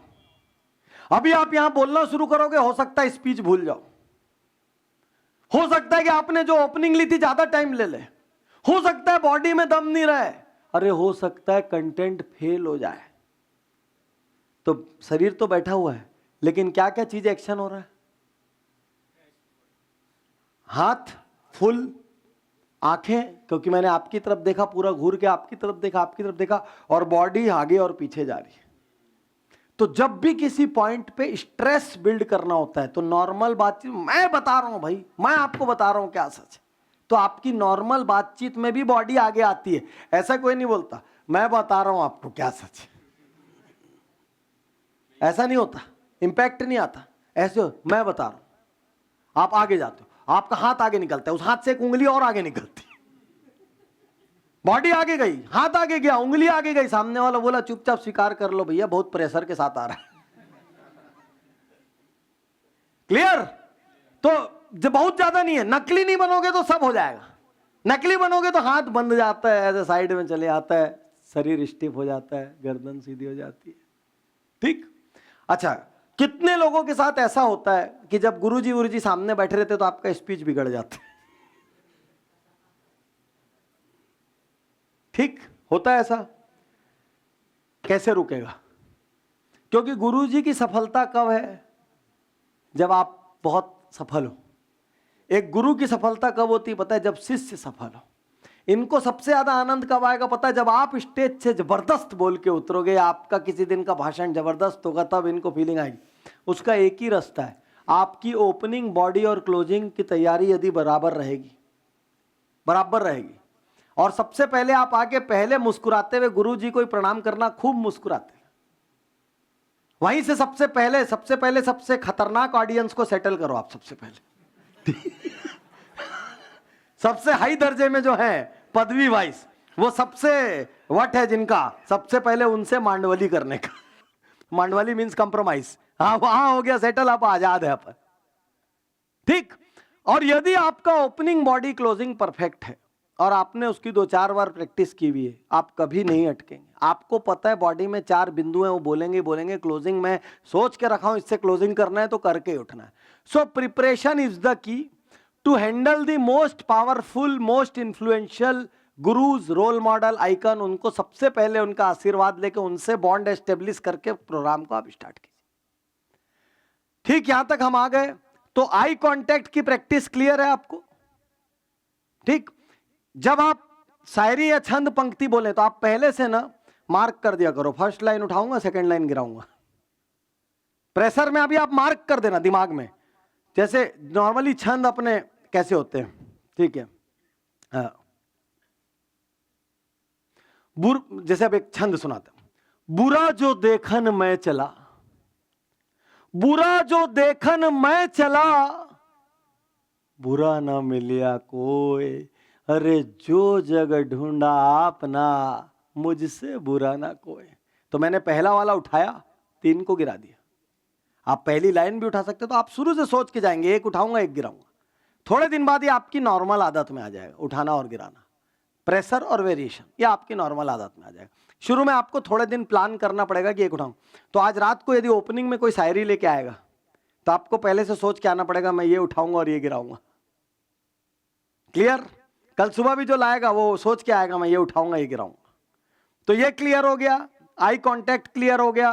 अभी आप यहां बोलना शुरू करोगे, हो सकता है स्पीच भूल जाओ, हो सकता है कि आपने जो ओपनिंग ली थी ज्यादा टाइम ले ले, हो सकता है बॉडी में दम नहीं रहे, अरे हो सकता है कंटेंट फेल हो जाए। तो शरीर तो बैठा हुआ है, लेकिन क्या क्या चीज एक्शन हो रहा है? हाथ फुल, आंखें, क्योंकि मैंने आपकी तरफ देखा, पूरा घूर के आपकी तरफ देखा, आपकी तरफ देखा, और बॉडी आगे और पीछे जा रही है। तो जब भी किसी पॉइंट पे स्ट्रेस बिल्ड करना होता है, तो नॉर्मल बातचीत, मैं बता रहा हूं भाई, मैं आपको बता रहा हूं क्या सच है, तो आपकी नॉर्मल बातचीत में भी बॉडी आगे आती है। ऐसा कोई नहीं बोलता मैं बता रहा हूं आपको क्या सच है, ऐसा नहीं होता, इंपैक्ट नहीं आता। ऐसे हो, मैं बता रहा हूं, आप आगे जाते हो, आपका हाथ आगे निकलता है, उस हाथ से एक उंगली और आगे निकलती है, बॉडी आगे गई, हाथ आगे गया, उंगली आगे गई, सामने वाला बोला चुपचाप स्वीकार कर लो भैया, बहुत प्रेशर के साथ आ रहा है। क्लियर? तो जब बहुत ज्यादा नहीं है, नकली नहीं बनोगे तो सब हो जाएगा। नकली बनोगे तो हाथ बंद जाता है, ऐसे साइड में चले आता है, शरीर स्टिफ हो जाता है, गर्दन सीधी हो जाती है। ठीक? अच्छा, कितने लोगों के साथ ऐसा होता है कि जब गुरुजी सामने बैठे रहते तो आपका स्पीच बिगड़ जाता है? ठीक होता है ऐसा? कैसे रुकेगा? क्योंकि गुरुजी की सफलता कब है? जब आप बहुत सफल हो। एक गुरु की सफलता कब होती है पता है? जब शिष्य सफल हो। इनको सबसे ज्यादा आनंद कब आएगा पता है? जब आप स्टेज से जबरदस्त बोल के उतरोगे, आपका किसी दिन का भाषण जबरदस्त होगा, तब इनको फीलिंग आएगी। उसका एक ही रास्ता है, आपकी ओपनिंग, बॉडी और क्लोजिंग की तैयारी यदि बराबर रहेगी, बराबर रहेगी, और सबसे पहले आप आके पहले मुस्कुराते हुए गुरु जी को ही प्रणाम करना, खूब मुस्कुराते, वहीं से सबसे पहले सबसे खतरनाक ऑडियंस को सेटल करो आप सबसे पहले। सबसे हाई दर्जे में जो है पदवी वाइस, वो सबसे वट है जिनका, सबसे पहले उनसे मांडवली करने का। मांडवली मीन्स कंप्रोमाइज। हाँ, वहां हो गया सेटल, आप आजाद है आप, ठीक। और यदि आपका ओपनिंग, बॉडी, क्लोजिंग परफेक्ट है और आपने उसकी 2-4 बार प्रैक्टिस की हुई है, आप कभी नहीं अटकेंगे। आपको पता है बॉडी में 4 बिंदु हैं, वो बोलेंगे, क्लोजिंग में सोच के रखा हूं इससे क्लोजिंग करना है तो करके ही उठना है। So preparation is the key to handle the most powerful, most influential gurus, role model, icon. उनको सबसे पहले उनका आशीर्वाद लेके उनसे बॉन्ड एस्टेब्लिश करके प्रोग्राम को आप स्टार्ट कीजिए। ठीक, यहां तक हम आ गए। तो आई कांटेक्ट की प्रैक्टिस क्लियर है आपको, ठीक। जब आप शायरी या छंद पंक्ति बोले तो आप पहले से ना मार्क कर दिया करो, फर्स्ट लाइन उठाऊंगा, सेकंड लाइन गिराऊंगा। प्रेशर में अभी आप मार्क कर देना दिमाग में, जैसे नॉर्मली छंद अपने कैसे होते हैं, ठीक है। जैसे अब एक छंद सुनाते हैं, बुरा जो देखन मैं चला, बुरा जो देखन मैं चला, बुरा ना मिलिया कोई, अरे जो जगह ढूंढा आपना, मुझसे बुरा ना कोई। तो मैंने पहला वाला उठाया, 3 को गिरा दिया। आप पहली लाइन भी उठा सकते हो, तो आप शुरू से सोच के जाएंगे, 1 उठाऊंगा 1 गिराऊंगा। थोड़े दिन बाद ये आपकी नॉर्मल आदत में आ जाएगा, उठाना और गिराना, प्रेशर और वेरिएशन, ये आपकी नॉर्मल आदत में आ जाएगा। शुरू में आपको थोड़े दिन प्लान करना पड़ेगा कि 1 उठाऊं। तो आज रात को यदि ओपनिंग में कोई शायरी लेके आएगा तो आपको पहले से सोच के आना पड़ेगा, मैं ये उठाऊंगा और ये गिराऊंगा। क्लियर? कल सुबह भी जो लाएगा वो सोच के आएगा, मैं ये उठाऊंगा ये गिराऊंगा। तो ये क्लियर हो गया, आई कांटेक्ट क्लियर हो गया,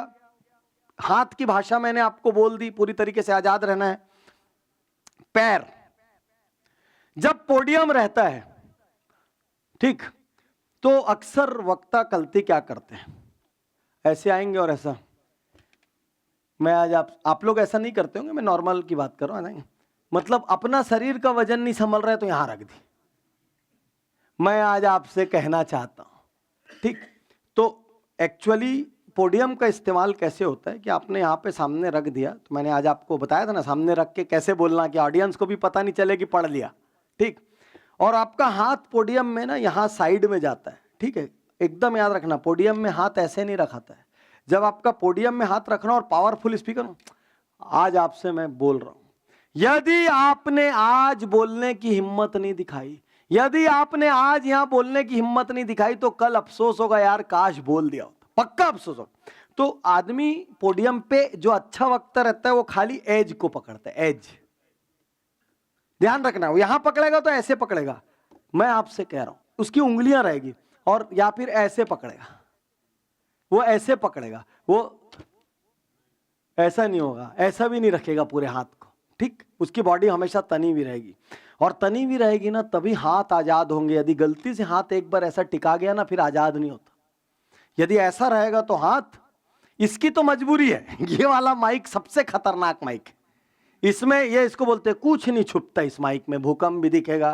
हाथ की भाषा मैंने आपको बोल दी, पूरी तरीके से आजाद रहना है। पैर, जब पोडियम रहता है, ठीक, तो अक्सर वक्ता कल्ती क्या करते हैं, ऐसे आएंगे और ऐसा। मैं आज आप लोग ऐसा नहीं करते होंगे, मैं नॉर्मल की बात कर रहा हूं, मतलब अपना शरीर का वजन नहीं संभल रहा है तो यहां रख दी। मैं आज आपसे कहना चाहता हूं, ठीक। तो एक्चुअली पोडियम का इस्तेमाल कैसे होता है कि आपने यहाँ पे सामने रख दिया, तो मैंने आज आपको बताया था ना सामने रख के कैसे बोलना कि ऑडियंस को भी पता नहीं चले कि पढ़ लिया, ठीक। और आपका हाथ पोडियम में ना यहाँ साइड में जाता है, ठीक है। एकदम याद रखना, पोडियम में हाथ ऐसे नहीं रखाता है। जब आपका पोडियम में हाथ रखना और पावरफुल स्पीकर, आज आपसे मैं बोल रहा हूं, यदि आपने आज बोलने की हिम्मत नहीं दिखाई, यदि आपने आज यहां बोलने की हिम्मत नहीं दिखाई, तो कल अफसोस होगा, यार काश बोल दिया होता, पक्का अफसोस होगा। तो आदमी पोडियम पे जो अच्छा वक्ता रहता है वो खाली एज को पकड़ता है, एज। ध्यान रखना, वो यहां पकड़ेगा तो ऐसे पकड़ेगा, मैं आपसे कह रहा हूं, उसकी उंगलियां रहेगी, और या फिर ऐसे पकड़ेगा, वो ऐसे पकड़ेगा, वो ऐसा नहीं होगा, ऐसा भी नहीं रखेगा पूरे हाथ को, ठीक। उसकी बॉडी हमेशा तनी हुई रहेगी, और तनी हुई रहेगी ना तभी हाथ आजाद होंगे। यदि गलती से हाथ एक बार ऐसा टिका गया ना, फिर आजाद नहीं होता। यदि ऐसा रहेगा तो हाथ, इसकी तो मजबूरी है। ये वाला माइक सबसे खतरनाक माइक है, इसमें ये इसको बोलते हैं कुछ नहीं छुपता इस माइक में, भूकंप भी दिखेगा,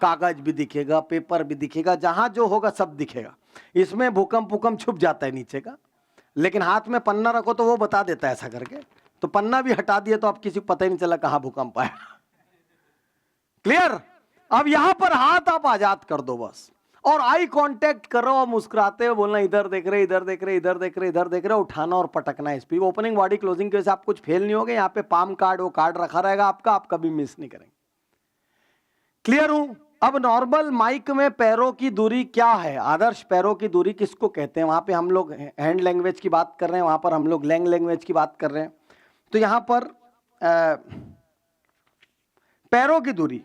कागज भी दिखेगा, पेपर भी दिखेगा, जहां जो होगा सब दिखेगा। इसमें भूकंप छुप जाता है नीचे का, लेकिन हाथ में पन्ना रखो तो वो बता देता है ऐसा करके। तो पन्ना भी हटा दिया तो अब किसी को पता ही नहीं चला कहां भूकंप आया। क्लियर? अब यहां पर हाथ आप आजाद कर दो बस, और आई कांटेक्ट करो और मुस्कुराते हुए बोलना, इधर देख रहे, इधर देख रहे, इधर देख रहे, इधर देख रहे, उठाना और पटकना है। स्पीड ओपनिंग, बॉडी, क्लोजिंग के वजह से आप कुछ फेल नहीं होगे। यहाँ पे पाम कार्ड, वो कार्ड रखा रहेगा आपका, आप कभी मिस नहीं करेंगे। क्लियर हूं? अब नॉर्मल माइक में पैरों की दूरी क्या है, आदर्श पैरों की दूरी किसको कहते हैं? वहां पे हम लोग हैंड लैंग्वेज की बात कर रहे हैं, वहां पर हम लोग लैंग्वेज की बात कर रहे हैं। तो यहां पर पैरों की दूरी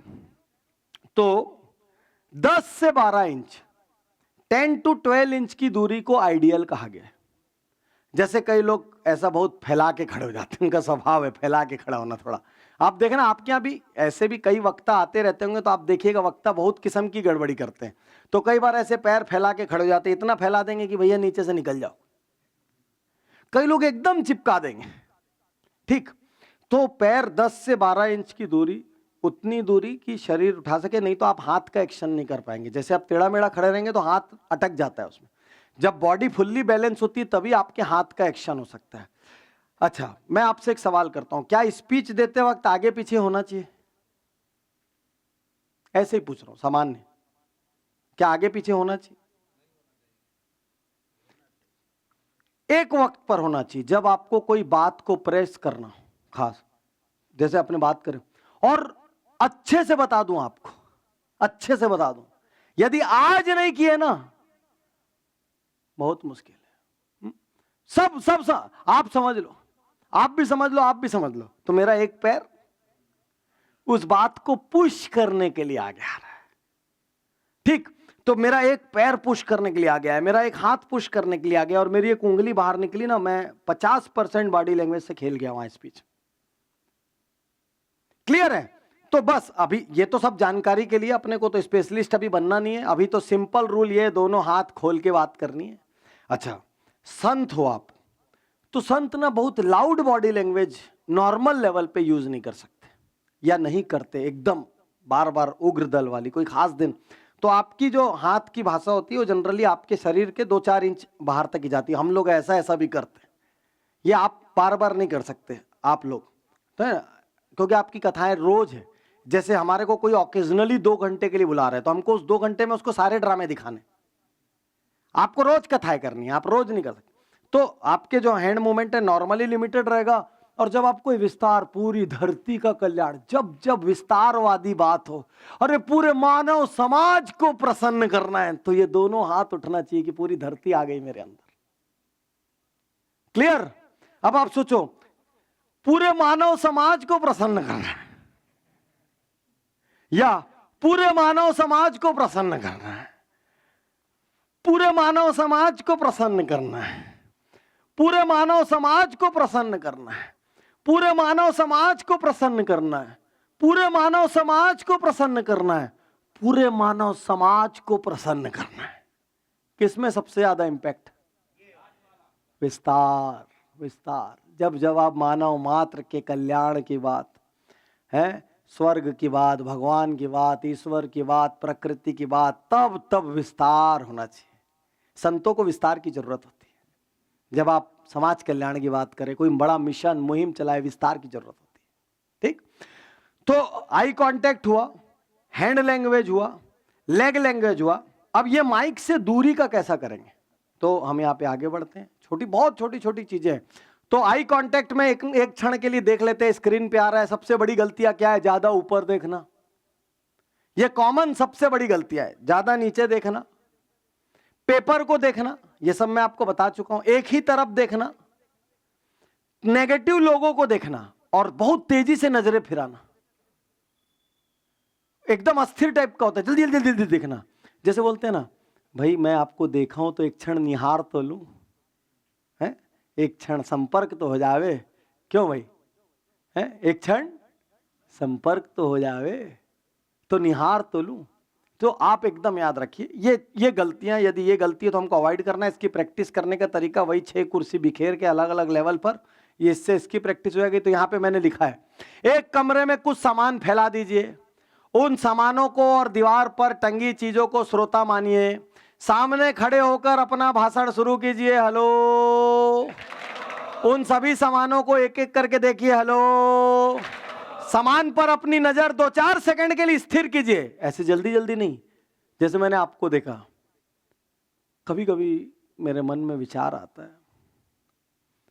तो 10 से 12 इंच, 10 to 12 इंच की दूरी को आइडियल कहा गया है। जैसे कई लोग ऐसा बहुत फैला के खड़े हो जाते हैं, उनका स्वभाव है फैला के खड़ा होना थोड़ा। आप देखना आपके यहाँ भी ऐसे भी कई वक्ता आते रहते होंगे, तो आप देखिएगा वक्ता बहुत किस्म की गड़बड़ी करते हैं। तो कई बार ऐसे पैर फैला के खड़े हो जाते हैं, इतना फैला देंगे कि भैया नीचे से निकल जाओ। कई लोग एकदम चिपका देंगे। ठीक, तो पैर 10 से 12 इंच की दूरी, उतनी दूरी कि शरीर उठा सके, नहीं तो आप हाथ का एक्शन नहीं कर पाएंगे। जैसे आप टेढ़ा मेढ़ा खड़े रहेंगे तो हाथ अटक जाता है उसमें। जब बॉडी फुल्ली बैलेंस होती है तभी आपके हाथ का एक्शन हो सकता है। अच्छा, मैं आपसे एक सवाल करता हूं, क्या स्पीच देते वक्त आगे पीछे होना चाहिए? ऐसे ही पूछ रहा हूं, सामान्य, क्या आगे पीछे होना चाहिए? एक वक्त पर होना चाहिए, जब आपको कोई बात को प्रेस करना हो, खास जैसे अपने बात करें। और अच्छे से बता दूं आपको, अच्छे से बता दूं, यदि आज नहीं किए ना, बहुत मुश्किल है। सब आप समझ लो, आप भी समझ लो, आप भी समझ लो, तो मेरा एक पैर उस बात को पुश करने के लिए आगे आ रहा है। ठीक, तो मेरा एक पैर पुश करने के लिए आ गया है, मेरा एक हाथ पुश करने के लिए आ गया, और मेरी एक उंगली बाहर निकली ना, मैं 50% बॉडी लैंग्वेज से खेल गया वहां स्पीच। क्लियर है? तो बस अभी ये तो सब जानकारी के लिए, अपने को तो स्पेशलिस्ट अभी बनना नहीं है। अभी तो सिंपल रूल ये, दोनों हाथ खोल के बात करनी है। अच्छा, संत हो आप, तो संत ना बहुत loud body language normal level पे यूज नहीं कर सकते, या नहीं करते एकदम बार बार उग्र दल वाली। कोई खास दिन तो आपकी जो हाथ की भाषा होती है वो जनरली आपके शरीर के 2-4 इंच बाहर तक ही जाती है। हम लोग ऐसा ऐसा भी करते हैं, ये आप बार बार नहीं कर सकते आप लोग, तो है ना, क्योंकि आपकी कथाएं रोज है। जैसे हमारे को कोई ऑकेजनली 2 घंटे के लिए बुला रहा है, तो हमको उस 2 घंटे में उसको सारे ड्रामे दिखाने, आपको रोज कथाएं करनी है, आप रोज नहीं कर सकते। तो आपके जो हैंड मूवमेंट है नॉर्मली लिमिटेड रहेगा, और जब आप कोई विस्तार, पूरी धरती का कल्याण, जब जब विस्तारवादी बात हो, अरे पूरे मानव समाज को प्रसन्न करना है, तो ये दोनों हाथ उठना चाहिए कि पूरी धरती आ गई मेरे अंदर। क्लियर? अब आप सोचो, पूरे मानव समाज को प्रसन्न करना है, या पूरे मानव समाज को प्रसन्न करना है, पूरे मानव समाज को प्रसन्न करना है, पूरे मानव समाज को प्रसन्न करना है, पूरे मानव समाज को प्रसन्न करना है, पूरे मानव समाज को प्रसन्न करना है, पूरे मानव समाज को प्रसन्न करना है। किसमें सबसे ज्यादा इंपैक्ट? विस्तार, विस्तार। जब जब आप मानव मात्र के कल्याण की बात है, स्वर्ग की बात, भगवान की बात, ईश्वर की बात, प्रकृति की बात, तब तब विस्तार होना चाहिए। संतों को विस्तार की जरूरत होती है। जब आप समाज कल्याण की बात करें, कोई बड़ा मिशन मुहिम चलाए, विस्तार की जरूरत होती है। ठीक, तो आई कांटेक्ट हुआ, हैंड लैंग्वेज हुआ, लेग लैंग्वेज हुआ। अब ये माइक से दूरी का कैसा करेंगे, तो हम यहाँ पे आगे बढ़ते हैं। बहुत छोटी छोटी चीजें हैं। तो आई कांटेक्ट में एक क्षण के लिए देख लेते हैं, स्क्रीन पे आ रहा है। सबसे बड़ी गलतियां क्या है? ज्यादा ऊपर देखना, ये कॉमन सबसे बड़ी गलतियां है। ज्यादा नीचे देखना, पेपर को देखना, ये सब मैं आपको बता चुका हूं। एक ही तरफ देखना, नेगेटिव लोगों को देखना, और बहुत तेजी से नजरें फिराना, एकदम अस्थिर टाइप का होता है, जल्दी जल्दी जल्दी देखना। जैसे बोलते हैं ना, भाई मैं आपको देखा हूं तो एक क्षण निहार तो लूं, है एक क्षण संपर्क तो हो जावे, क्यों भाई, है एक क्षण संपर्क तो हो जावे, तो निहार तो लूं। तो आप एकदम याद रखिए, ये गलतियां, यदि ये गलती है तो हमको अवॉइड करना है। इसकी प्रैक्टिस करने का तरीका वही 6 कुर्सी बिखेर के अलग अलग लेवल पर, ये इससे इसकी प्रैक्टिस हो जाएगी। तो यहाँ पे मैंने लिखा है, एक कमरे में कुछ सामान फैला दीजिए, उन सामानों को और दीवार पर टंगी चीजों को श्रोता मानिए, सामने खड़े होकर अपना भाषण शुरू कीजिए, हेलो। उन सभी सामानों को एक एक करके देखिए, हेलो। सामान पर अपनी नजर 2-4 सेकंड के लिए स्थिर कीजिए, ऐसे जल्दी जल्दी नहीं। जैसे मैंने आपको देखा, कभी कभी मेरे मन में विचार आता है,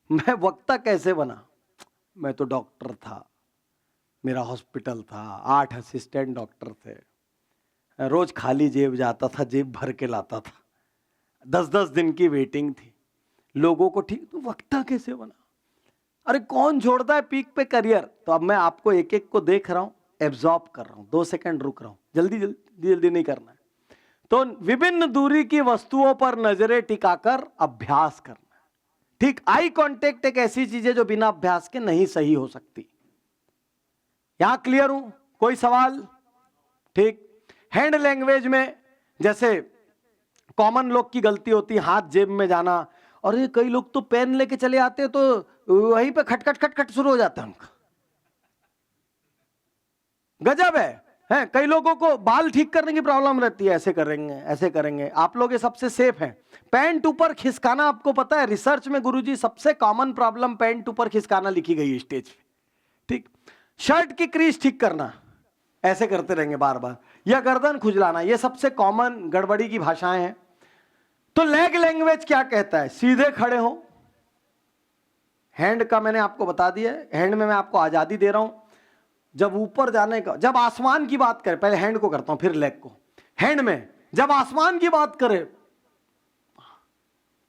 मैं वक्ता कैसे बना? मैं तो डॉक्टर था, मेरा हॉस्पिटल था, 8 असिस्टेंट डॉक्टर थे, रोज खाली जेब जाता था, जेब भर के लाता था, 10-10 दिन की वेटिंग थी, लोगों को ठीक। तो वक्ता कैसे बना? अरे कौन छोड़ता है पीक पे करियर? तो अब मैं आपको एक एक को देख रहा हूं, एब्जॉर्ब कर रहा हूं, 2 सेकंड रुक रहा हूं, जल्दी जल्दी जल्दी नहीं करना है। तो विभिन्न दूरी की वस्तुओं पर नजरें टिकाकर अभ्यास करना है। ठीक, आई कांटेक्ट एक ऐसी चीज है जो बिना अभ्यास के नहीं सही हो सकती। यहां क्लियर हूं? कोई सवाल? ठीक। हैंड लैंग्वेज में जैसे कॉमन लोग की गलती होती है हाथ जेब में जाना, और ये कई लोग तो पेन लेके चले आते हैं तो वहीं पे खटखट खटखट शुरू हो जाता है उनका। गजब है कई लोगों को बाल ठीक करने की प्रॉब्लम रहती है, ऐसे करेंगे ऐसे करेंगे। आप लोग ये सबसे सेफ हैं। पैंट ऊपर खिसकाना, आपको पता है रिसर्च में गुरुजी सबसे कॉमन प्रॉब्लम पैंट ऊपर खिसकाना लिखी गई है स्टेज पे। ठीक। शर्ट की क्रीज ठीक करना, ऐसे करते रहेंगे बार बार, या गर्दन खुजलाना, ये सबसे कॉमन गड़बड़ी की भाषाएं हैं। तो लेग लैंग्वेज क्या कहता है? सीधे खड़े हो। हैंड का मैंने आपको बता दिया, हैंड में मैं आपको आजादी दे रहा हूं। जब ऊपर जाने का, जब आसमान की बात करें, पहले हैंड को करता हूं फिर लेग को। हैंड में जब आसमान की बात करें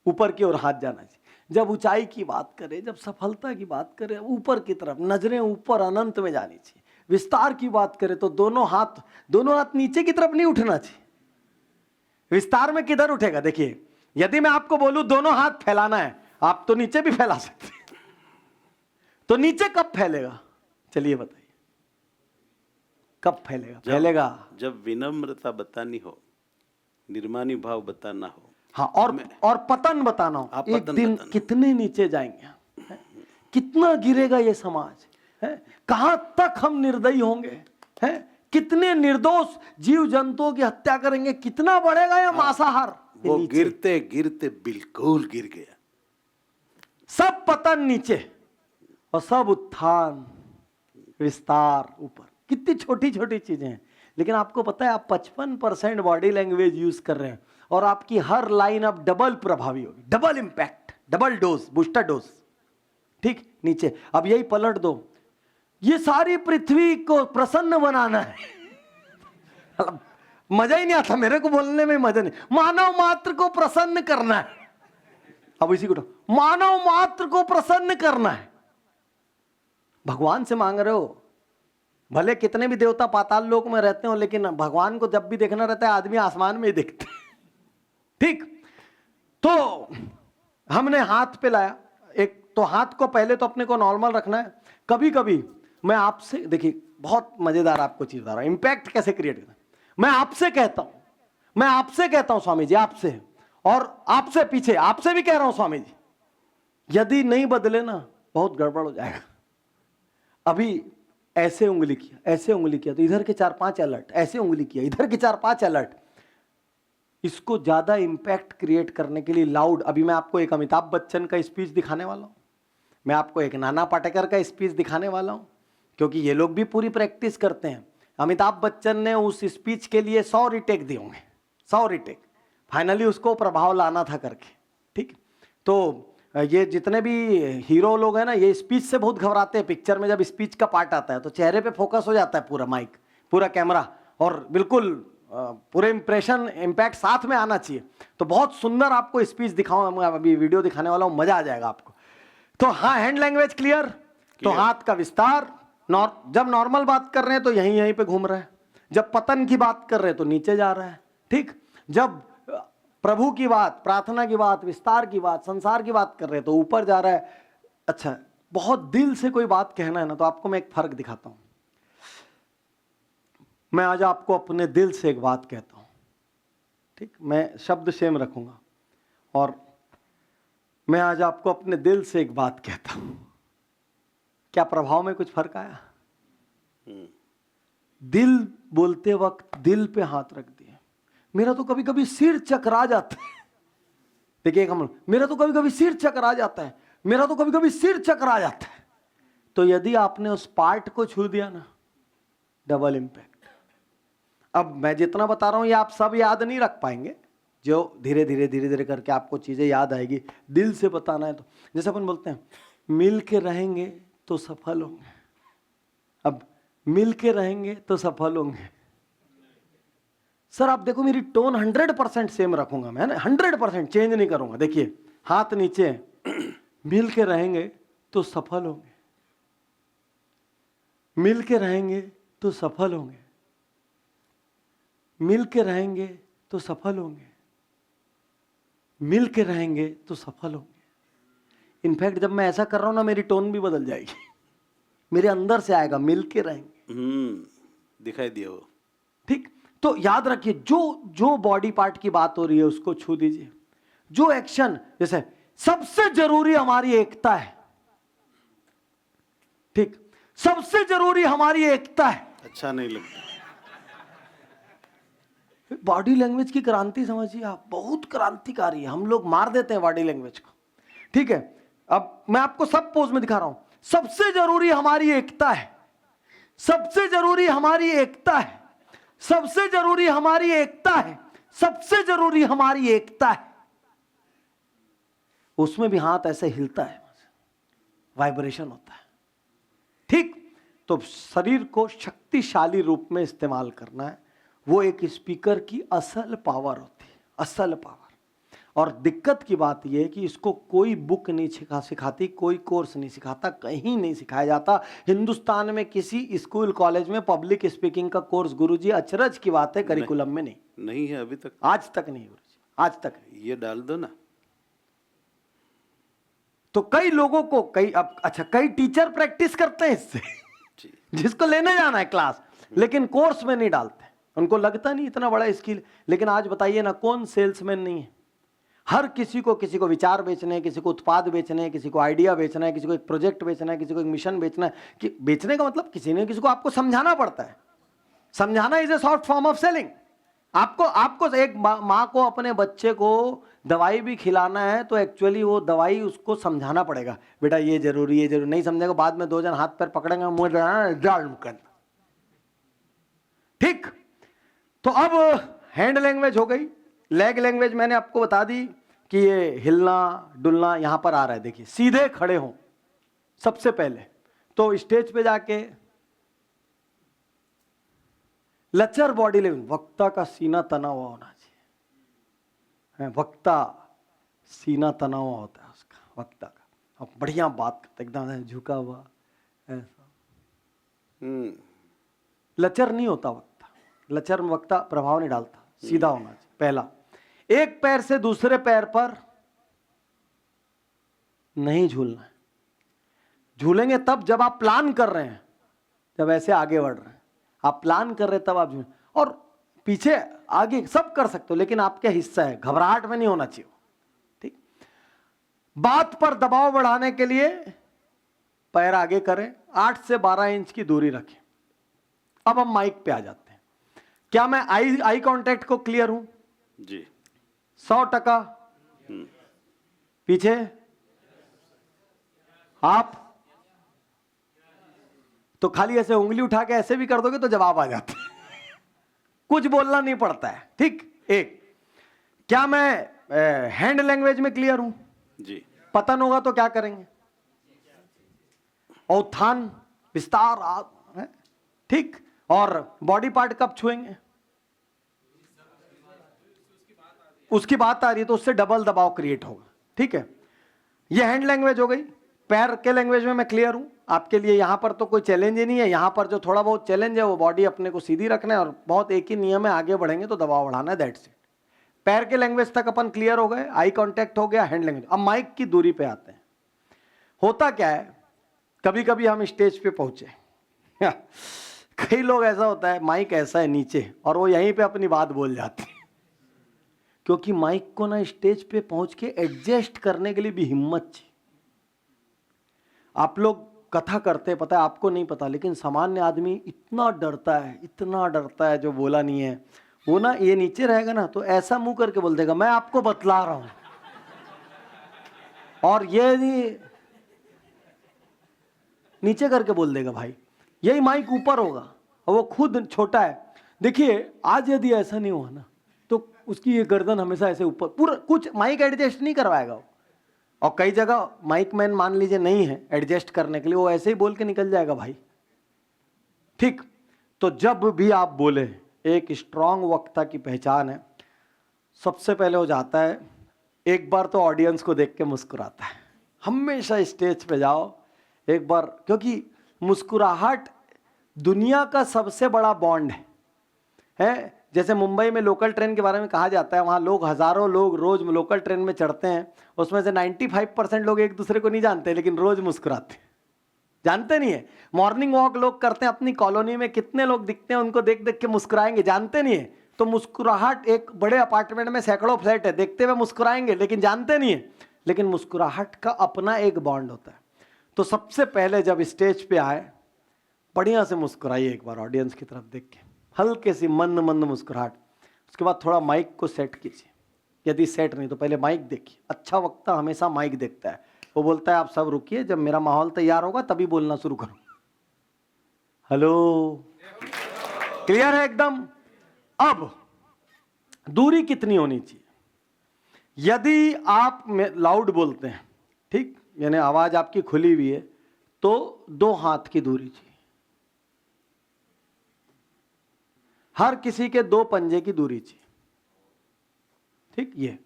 ऊपर की ओर हाथ जाना चाहिए। जब ऊंचाई की बात करें, जब सफलता की बात करें ऊपर की तरफ, नजरें ऊपर अनंत में जानी चाहिए। विस्तार की बात करें तो दोनों हाथ नीचे की तरफ नहीं उठना चाहिए। विस्तार में किधर उठेगा? देखिए, यदि मैं आपको बोलूं दोनों हाथ फैलाना है, आप तो नीचे भी फैला सकते हैं, तो नीचे कब फैलेगा? चलिए बताइए, कब फैलेगा? फैलेगा जब विनम्रता बतानी हो, निर्मानी भाव बताना हो। हाँ, और पतन बताना हो। हाँ, एक पतन दिन बताना। कितने नीचे जाएंगे हम, कितना गिरेगा ये समाज है, कहां तक हम निर्दयी होंगे हैं, कितने निर्दोष जीव जंतुओं की हत्या करेंगे, कितना बढ़ेगा ये मांसाहार। वो गिरते गिरते बिल्कुल गिर गया। सब पतन नीचे और सब उत्थान विस्तार ऊपर। कितनी छोटी छोटी चीजें हैं, लेकिन आपको पता है आप 55% बॉडी लैंग्वेज यूज कर रहे हैं और आपकी हर लाइन अब डबल प्रभावी होगी, double impact, double dose, booster dose. ठीक। नीचे अब यही पलट दो, ये सारी पृथ्वी को प्रसन्न बनाना है। मजा ही नहीं आता मेरे को बोलने में, मजा नहीं। मानव मात्र को प्रसन्न करना है। अब इसी को मानव मात्र को प्रसन्न करना है। भगवान से मांग रहे हो, भले कितने भी देवता पाताल लोक में रहते हो, लेकिन भगवान को जब भी देखना रहता है आदमी आसमान में ही दिखते हैं। ठीक। तो हमने हाथ पे लाया एक, तो हाथ को पहले तो अपने को नॉर्मल रखना है। कभी कभी मैं आपसे, देखिए बहुत मजेदार आपको चीज बता रहा हूं, इंपैक्ट कैसे क्रिएट करना। मैं आपसे कहता हूं स्वामी जी, आपसे, और आपसे पीछे आपसे भी कह रहा हूं स्वामी जी, यदि नहीं बदले ना बहुत गड़बड़ हो जाएगा। अभी ऐसे उंगली किया, ऐसे उंगली किया तो इधर के 4-5 अलर्ट, ऐसे उंगली किया इधर के 4-5 अलर्ट। इसको ज्यादा इंपैक्ट क्रिएट करने के लिए लाउड, अभी मैं आपको एक अमिताभ बच्चन का स्पीच दिखाने वाला हूं, मैं आपको एक नाना पाटेकर का स्पीच दिखाने वाला हूं, क्योंकि ये लोग भी पूरी प्रैक्टिस करते हैं। अमिताभ बच्चन ने उस स्पीच के लिए 100 रिटेक दिए होंगे, 100 रिटेक, फाइनली उसको प्रभाव लाना था करके। ठीक। तो ये जितने भी हीरो लोग हैं ना, ये स्पीच से बहुत घबराते हैं। पिक्चर में जब स्पीच का पार्ट आता है तो चेहरे पे फोकस हो जाता है, पूरा माइक, पूरा कैमरा, और बिल्कुल पूरे इंप्रेशन इंपैक्ट साथ में आना चाहिए। तो बहुत सुंदर आपको स्पीच दिखाऊंगा, अभी वीडियो दिखाने वाला हूं, मजा आ जाएगा आपको। तो हाँ, हैंड लैंग्वेज क्लियर। तो हाथ का विस्तार, जब नॉर्मल बात कर रहे हैं तो यहीं पे घूम रहा है, जब पतन की बात कर रहे हैं तो नीचे जा रहा है। ठीक। जब प्रभु की बात, प्रार्थना की बात, विस्तार की बात, संसार की बात कर रहे हैं तो ऊपर जा रहा है। अच्छा, बहुत दिल से कोई बात कहना है ना, तो आपको मैं एक फर्क दिखाता हूं। मैं आज आपको अपने दिल से एक बात कहता हूं। ठीक। मैं शब्द सेम रखूंगा, और मैं आज आपको अपने दिल से एक बात कहता हूं। क्या प्रभाव में कुछ फर्क आया? दिल बोलते वक्त दिल पे हाथ रख दिए। मेरा तो कभी कभी सिर चकरा जाता है। देखिए हम, मेरा तो कभी कभी सिर चकरा जाता है, मेरा तो कभी कभी सिर चकरा जाता है। तो यदि आपने उस पार्ट को छू दिया ना, डबल इंपैक्ट। अब मैं जितना बता रहा हूं ये आप सब याद नहीं रख पाएंगे, जो धीरे धीरे करके आपको चीजें याद आएगी। दिल से बताना है तो, जैसे अपन बोलते हैं मिल के रहेंगे तो सफल होंगे। अब मिल के रहेंगे तो सफल होंगे। सर आप देखो मेरी टोन 100% सेम रखूंगा मैं, 100% चेंज नहीं करूंगा। देखिए हाथ नीचे, मिल के रहेंगे तो सफल होंगे, मिल के रहेंगे तो सफल होंगे, मिल के रहेंगे तो सफल होंगे, मिल के रहेंगे तो सफल होंगे। इनफैक्ट जब मैं ऐसा कर रहा हूं ना, मेरी टोन भी बदल जाएगी, मेरे अंदर से आएगा मिल के रहेंगे। दिखाई दिया वो। ठीक, तो याद रखिए जो जो बॉडी पार्ट की बात हो रही है उसको छू दीजिए। जो एक्शन, जैसे सबसे जरूरी हमारी एकता है, ठीक, सबसे जरूरी हमारी एकता है। अच्छा नहीं लगता। बॉडी लैंग्वेज की क्रांति समझिए आप, बहुत क्रांतिकारी है। हम लोग मार देते हैं बॉडी लैंग्वेज को। ठीक है, अब मैं आपको सब पोज में दिखा रहा हूं। सबसे जरूरी हमारी एकता है, सबसे जरूरी हमारी एकता है, सबसे जरूरी हमारी एकता है, सबसे जरूरी हमारी एकता है। उसमें भी हाथ ऐसे हिलता है, वाइब्रेशन होता है। ठीक, तो शरीर को शक्तिशाली रूप में इस्तेमाल करना है, वो एक स्पीकर की असल पावर होती है, असल पावर। और दिक्कत की बात यह है कि इसको कोई बुक नहीं सिखाती, कोई कोर्स नहीं सिखाता, कहीं नहीं सिखाया जाता। हिंदुस्तान में किसी स्कूल कॉलेज में पब्लिक स्पीकिंग का कोर्स, गुरुजी अचरज की बात है, करिकुलम में नहीं है अभी तक, आज तक नहीं गुरुजी, आज तक नहीं। ये डाल दो ना। तो कई लोगों को कई टीचर प्रैक्टिस करते हैं इससे जिसको लेने जाना है क्लास, लेकिन कोर्स में नहीं डालते, उनको लगता नहीं इतना बड़ा स्किल। लेकिन आज बताइए ना, कौन सेल्समैन नहीं है? हर किसी को विचार बेचने हैं, किसी को उत्पाद बेचने हैं, किसी को आइडिया बेचना है, किसी को एक प्रोजेक्ट बेचना है, किसी को एक मिशन बेचना है। कि बेचने का मतलब किसी ने किसी को आपको समझाना पड़ता है। समझाना is a short form of selling. आपको एक माँ को अपने बच्चे को दवाई भी खिलाना है तो एक्चुअली वो दवाई उसको समझाना पड़ेगा, बेटा ये जरूरी नहीं समझेगा, बाद में दो जन हाथ पैर पकड़ेंगे, मुंह करना। ठीक, तो अब हैंड लैंग्वेज हो गई। लेग लैंग्वेज मैंने आपको बता दी कि ये हिलना डुलना यहां पर आ रहा है। देखिए, सीधे खड़े हो सबसे पहले तो स्टेज पे जाके लचर बॉडी लैंग्वेज, वक्ता का सीना तना हुआ होना चाहिए। वक्ता सीना तना हुआ होता है उसका, वक्ता का, अब बढ़िया बात करता, एकदम झुका हुआ ऐसा। लचर नहीं होता वक्ता, लचर में वक्ता प्रभाव नहीं डालता, सीधा होना चाहिए। पहला, एक पैर से दूसरे पैर पर नहीं झूलना है। झूलेंगे तब जब आप प्लान कर रहे हैं, जब ऐसे आगे बढ़ रहे हैं, आप प्लान कर रहे हैं तब आप झूलें। और पीछे आगे सब कर सकते हो, लेकिन आपका हिस्सा है, घबराहट में नहीं होना चाहिए। ठीक, बात पर दबाव बढ़ाने के लिए पैर आगे करें, 8 से 12 इंच की दूरी रखें। अब हम माइक पे आ जाते हैं। क्या मैं आई कांटेक्ट को क्लियर हूं? जी 100%। पीछे आप तो खाली ऐसे उंगली उठा के ऐसे भी कर दोगे तो जवाब आ जाता है, कुछ बोलना नहीं पड़ता है। ठीक, एक, क्या मैं हैंड लैंग्वेज में क्लियर हूं? जी। पतन होगा तो क्या करेंगे? उत्थान विस्तार, ठीक। और बॉडी पार्ट कब छुएंगे? उसकी बात आ रही है तो उससे डबल दबाव क्रिएट होगा। ठीक है, ये हैंड लैंग्वेज हो गई। पैर के लैंग्वेज में मैं क्लियर हूं आपके लिए, यहां पर तो कोई चैलेंज ही नहीं है। यहां पर जो थोड़ा बहुत चैलेंज है वो बॉडी अपने को सीधी रखना है और बहुत एक ही नियम है, आगे बढ़ेंगे तो दबाव बढ़ाना है, दैट्स इट। पैर के लैंग्वेज तक अपन क्लियर हो गए, आई कांटेक्ट हो गया, हैंड लैंग्वेज। अब माइक की दूरी पे आते हैं। होता क्या है, कभी कभी हम स्टेज पे पहुंचे कई लोग ऐसा होता है माइक ऐसा है नीचे और वो यहीं पे अपनी बात बोल जाते हैं, क्योंकि माइक को ना स्टेज पे पहुंच के एडजस्ट करने के लिए भी हिम्मत चाहिए। आप लोग कथा करते हैं, पता है आपको नहीं पता, लेकिन सामान्य आदमी इतना डरता है जो बोला नहीं है, वो ना ये नीचे रहेगा ना तो ऐसा मुंह करके बोल देगा मैं आपको बतला रहा हूं, और ये नहीं नीचे करके बोल देगा भाई। यही माइक ऊपर होगा और वो खुद छोटा है। देखिए आज यदि ऐसा नहीं हुआ ना तो उसकी ये गर्दन हमेशा ऐसे ऊपर, पूरा कुछ माइक एडजस्ट नहीं करवाएगा वो। और कई जगह माइक मैन मान लीजिए नहीं है एडजस्ट करने के लिए, वो ऐसे ही बोल के निकल जाएगा भाई। ठीक, तो जब भी आप बोले, एक स्ट्रांग वक्ता की पहचान है, सबसे पहले हो जाता है एक बार तो ऑडियंस को देख के मुस्कुराता है। हमेशा स्टेज पे जाओ एक बार, क्योंकि मुस्कुराहट दुनिया का सबसे बड़ा बॉन्ड है। जैसे मुंबई में लोकल ट्रेन के बारे में कहा जाता है, वहाँ लोग हज़ारों लोग रोज लोकल ट्रेन में चढ़ते हैं, उसमें से 95% लोग एक दूसरे को नहीं जानते लेकिन रोज मुस्कुराते हैं। जानते नहीं है? मॉर्निंग वॉक लोग करते हैं अपनी कॉलोनी में, कितने लोग दिखते हैं उनको देख देख के मुस्कुराएंगे, जानते नहीं है? तो मुस्कुराहट, एक बड़े अपार्टमेंट में सैकड़ों फ्लैट है, देखते हुए मुस्कुराएंगे लेकिन जानते नहीं है। लेकिन मुस्कुराहट का अपना एक बॉन्ड होता है। तो सबसे पहले जब स्टेज पे आए, बढ़िया से मुस्कुराइए एक बार ऑडियंस की तरफ देख के, हल्के सी मंद मंद मुस्कुराहट। उसके बाद थोड़ा माइक को सेट कीजिए, यदि सेट नहीं तो पहले माइक देखिए। अच्छा वक्ता हमेशा माइक देखता है, वो बोलता है आप सब रुकिए, जब मेरा माहौल तैयार होगा तभी बोलना शुरू करो। हेलो, क्लियर है एकदम? अब दूरी कितनी होनी चाहिए? यदि आप लाउड बोलते हैं, ठीक, यानी आवाज आपकी खुली हुई है, तो 2 हाथ की दूरी चाहिए। हर किसी के 2 पंजे की दूरी चाहिए, ठीक, ये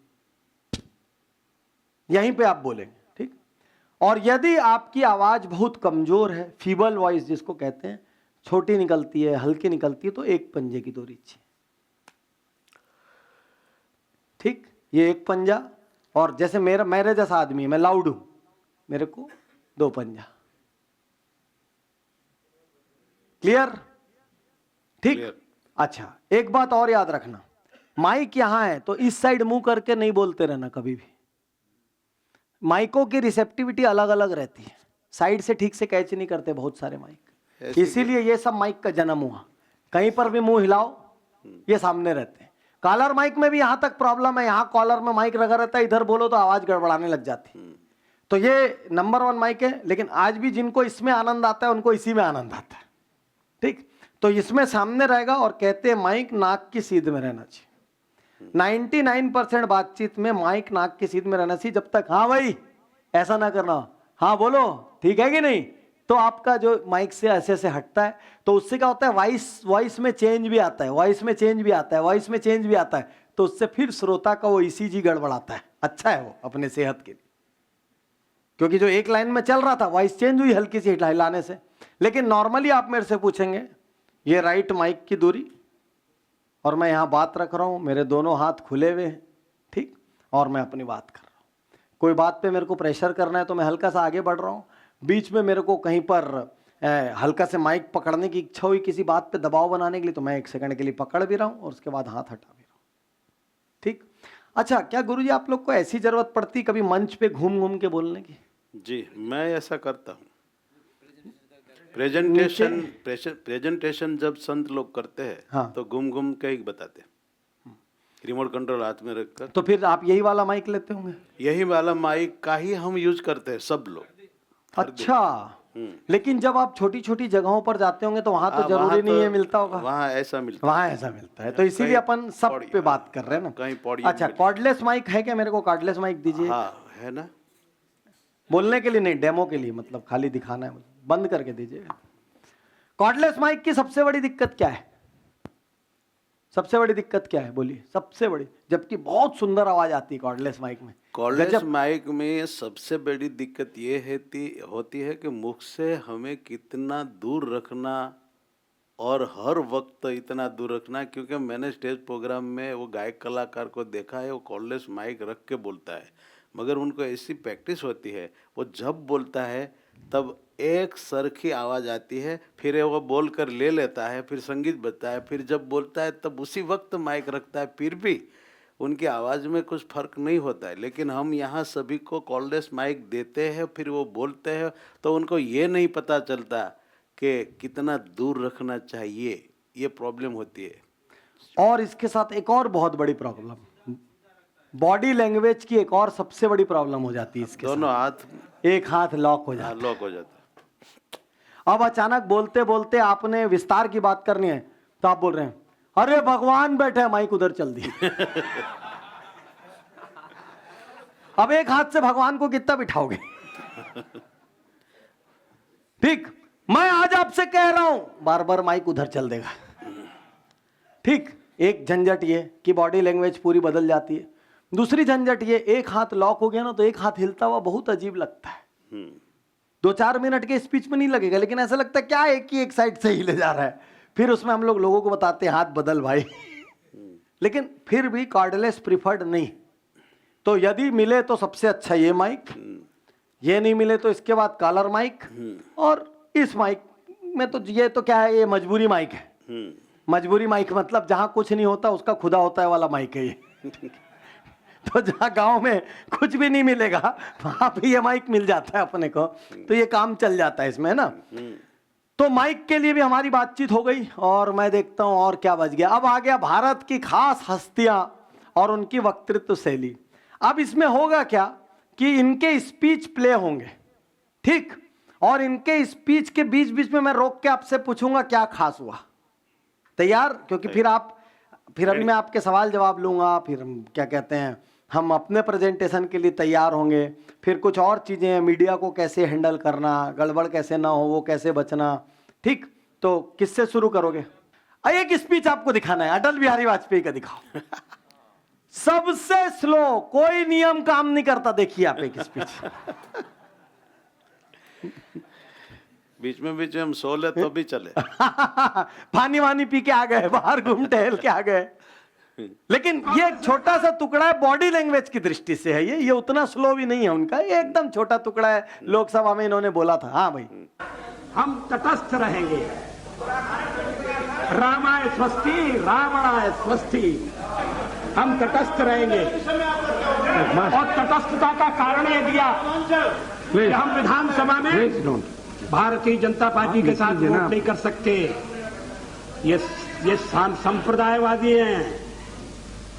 यहीं पे आप बोलेंगे, ठीक। और यदि आपकी आवाज बहुत कमजोर है, फीबल वॉइस जिसको कहते हैं, छोटी निकलती है, हल्की निकलती है, तो 1 पंजे की दूरी चाहिए, ठीक। ये 1 पंजा। और जैसे मेरे जैसा आदमी है, मैं लाउड हूं, मेरे को 2 पंजा। क्लियर? ठीक। Clear. अच्छा, एक बात और याद रखना, माइक यहां है तो इस साइड मुंह करके नहीं बोलते रहना कभी भी। माइकों की रिसेप्टिविटी अलग अलग रहती है, साइड से ठीक से कैच नहीं करते बहुत सारे माइक, इसीलिए ये सब माइक का जन्म हुआ। कहीं पर भी मुंह हिलाओ, ये सामने रहते हैं। कॉलर माइक में भी यहां तक प्रॉब्लम है, यहां कॉलर में माइक रखा रहता है, इधर बोलो तो आवाज गड़बड़ाने लग जाती है। तो ये नंबर 1 माइक है, लेकिन आज भी जिनको इसमें आनंद आता है उनको इसी में आनंद आता है, ठीक। तो इसमें सामने रहेगा, और कहते हैं माइक नाक की सीध में रहना चाहिए। 99% बातचीत में माइक नाक की सीध में रहना चाहिए, जब तक हाँ भाई ऐसा ना करना, हाँ बोलो, ठीक है कि नहीं, तो आपका जो माइक से ऐसे ऐसे हटता है, तो उससे क्या होता है, वॉइस में चेंज भी आता है, वॉइस में चेंज भी आता है, वॉइस में चेंज भी आता है, तो उससे फिर श्रोता का वो ईसीजी गड़बड़ाता है। अच्छा है वो अपने सेहत के लिए, क्योंकि जो एक लाइन में चल रहा था वॉइस चेंज हुई हल्की सी हिलाने से। लेकिन नॉर्मली आप मेरे से पूछेंगे, ये राइट माइक की दूरी, और मैं यहाँ बात रख रहा हूँ, मेरे दोनों हाथ खुले हुए हैं, ठीक, और मैं अपनी बात कर रहा हूँ। कोई बात पे मेरे को प्रेशर करना है तो मैं हल्का सा आगे बढ़ रहा हूँ, बीच में मेरे को कहीं पर हल्का से माइक पकड़ने की इच्छा हुई किसी बात पे दबाव बनाने के लिए, तो मैं 1 सेकंड के लिए पकड़ भी रहा हूँ और उसके बाद हाथ हटा भी रहा हूँ, ठीक। अच्छा, क्या गुरुजी आप लोग को ऐसी जरूरत पड़ती कभी मंच पे घूम घूम के बोलने की? जी, मैं ऐसा करता हूँ। प्रेजेंटेशन जब संत लोग करते हैं, हाँ। तो घूम घूम के ही बताते हैं, रिमोट कंट्रोल हाथ में रखकर। तो फिर आप यही वाला माइक लेते होंगे? यही वाला माइक का ही हम यूज करते हैं सब लोग। अच्छा, लेकिन जब आप छोटी छोटी जगहों पर जाते होंगे तो वहां तो जरूरी नहीं है मिलता होगा। वहाँ ऐसा मिलता वहां ऐसा मिलता है, तो इसीलिए अपन सब पे बात कर रहे हैं ना। कहीं पौड़ी। अच्छा, कॉर्डलेस माइक है क्या? मेरे को कॉर्डलेस माइक दीजिए। हाँ, है ना। बोलने के लिए नहीं, डेमो के लिए, मतलब खाली दिखाना है मुझे। बंद करके दीजिए। कॉर्डलेस माइक की सबसे बड़ी दिक्कत क्या है? सबसे बड़ी दिक्कत क्या है बोलिए? सबसे बड़ी, जबकि बहुत सुंदर आवाज आती है कॉर्डलेस माइक में। कॉर्डलेस माइक में सबसे बड़ी दिक्कत ये होती है कि मुख से हमें कितना दूर रखना, और हर वक्त इतना दूर रखना, क्योंकि मैंने स्टेज प्रोग्राम में वो गायक कलाकार को देखा है, वो कॉर्डलेस माइक रख के बोलता है, मगर उनको ऐसी प्रैक्टिस होती है, वो जब बोलता है तब एक सरखी आवाज़ आती है, फिर वो बोल कर ले लेता है, फिर संगीत बजता है, फिर जब बोलता है तब उसी वक्त माइक रखता है, फिर भी उनकी आवाज़ में कुछ फर्क नहीं होता है। लेकिन हम यहाँ सभी को कॉर्डलेस माइक देते हैं, फिर वो बोलते हैं, तो उनको ये नहीं पता चलता कि कितना दूर रखना चाहिए, ये प्रॉब्लम होती है। और इसके साथ एक और बहुत बड़ी प्रॉब्लम, बॉडी लैंग्वेज की एक और सबसे बड़ी प्रॉब्लम हो जाती है इसके दोनों हाथ, एक हाथ लॉक हो जाता है। लॉक हो जाता है। अब अचानक बोलते बोलते आपने विस्तार की बात करनी है, तो आप बोल रहे हैं अरे भगवान बैठे हैं, माइक उधर चल दी। अब एक हाथ से भगवान को कितना बिठाओगे? ठीक, मैं आज आपसे कह रहा हूं, बार बार माइक उधर चल देगा। ठीक, एक झंझट ये कि बॉडी लैंग्वेज पूरी बदल जाती है। दूसरी झंझट ये, एक हाथ लॉक हो गया ना तो एक हाथ हिलता हुआ बहुत अजीब लगता है। 2-4 मिनट के स्पीच में नहीं लगेगा, लेकिन ऐसा लगता है क्या एक ही एक साइड से हिले जा रहा है। फिर उसमें हम लोग लोगों को बताते हैं हाथ बदल भाई। लेकिन फिर भी कॉर्डलेस प्रिफर्ड नहीं। तो यदि मिले तो सबसे अच्छा ये माइक, ये नहीं मिले तो इसके बाद कॉलर माइक, और इस माइक में तो ये तो क्या है, ये मजबूरी माइक है। मजबूरी माइक मतलब जहां कुछ नहीं होता उसका खुदा होता है वाला माइक है ये। तो जहां गांव में कुछ भी नहीं मिलेगा वहां पे ये माइक मिल जाता है अपने को, तो ये काम चल जाता है इसमें, है ना। तो माइक के लिए भी हमारी बातचीत हो गई, और मैं देखता हूं और क्या बच गया। अब आ गया भारत की खास हस्तियां और उनकी वक्तृत्व शैली। अब इसमें होगा क्या कि इनके स्पीच प्ले होंगे, ठीक, और इनके स्पीच के बीच बीच में मैं रोक के आपसे पूछूंगा क्या खास हुआ। तैयार? क्योंकि फिर अभी मैं आपके सवाल जवाब लूंगा, फिर क्या कहते हैं, हम अपने प्रेजेंटेशन के लिए तैयार होंगे, फिर कुछ और चीजें हैं, मीडिया को कैसे हैंडल करना, गड़बड़ कैसे ना हो, वो कैसे बचना, ठीक। तो किससे शुरू करोगे? एक स्पीच आपको दिखाना है, अटल बिहारी वाजपेयी का दिखाओ। सबसे स्लो, कोई नियम काम नहीं करता, देखिए आप एक स्पीच। बीच में हम सो ले तो भी चले। पानी वानी पी के आ गए, बाहर घूम टहल के आ गए। लेकिन ये छोटा सा टुकड़ा है, बॉडी लैंग्वेज की दृष्टि से है ये उतना स्लो भी नहीं है उनका, ये एकदम छोटा टुकड़ा है। लोकसभा में इन्होंने बोला था। हाँ भाई, हम तटस्थ रहेंगे, रामाय स्वस्ति रावणाय स्वस्ति, हम तटस्थ रहेंगे। और तटस्थता का कारण ये दिया कि हम विधानसभा में भारतीय जनता पार्टी के साथ वोट नहीं कर सकते। ये संप्रदायवादी हैं,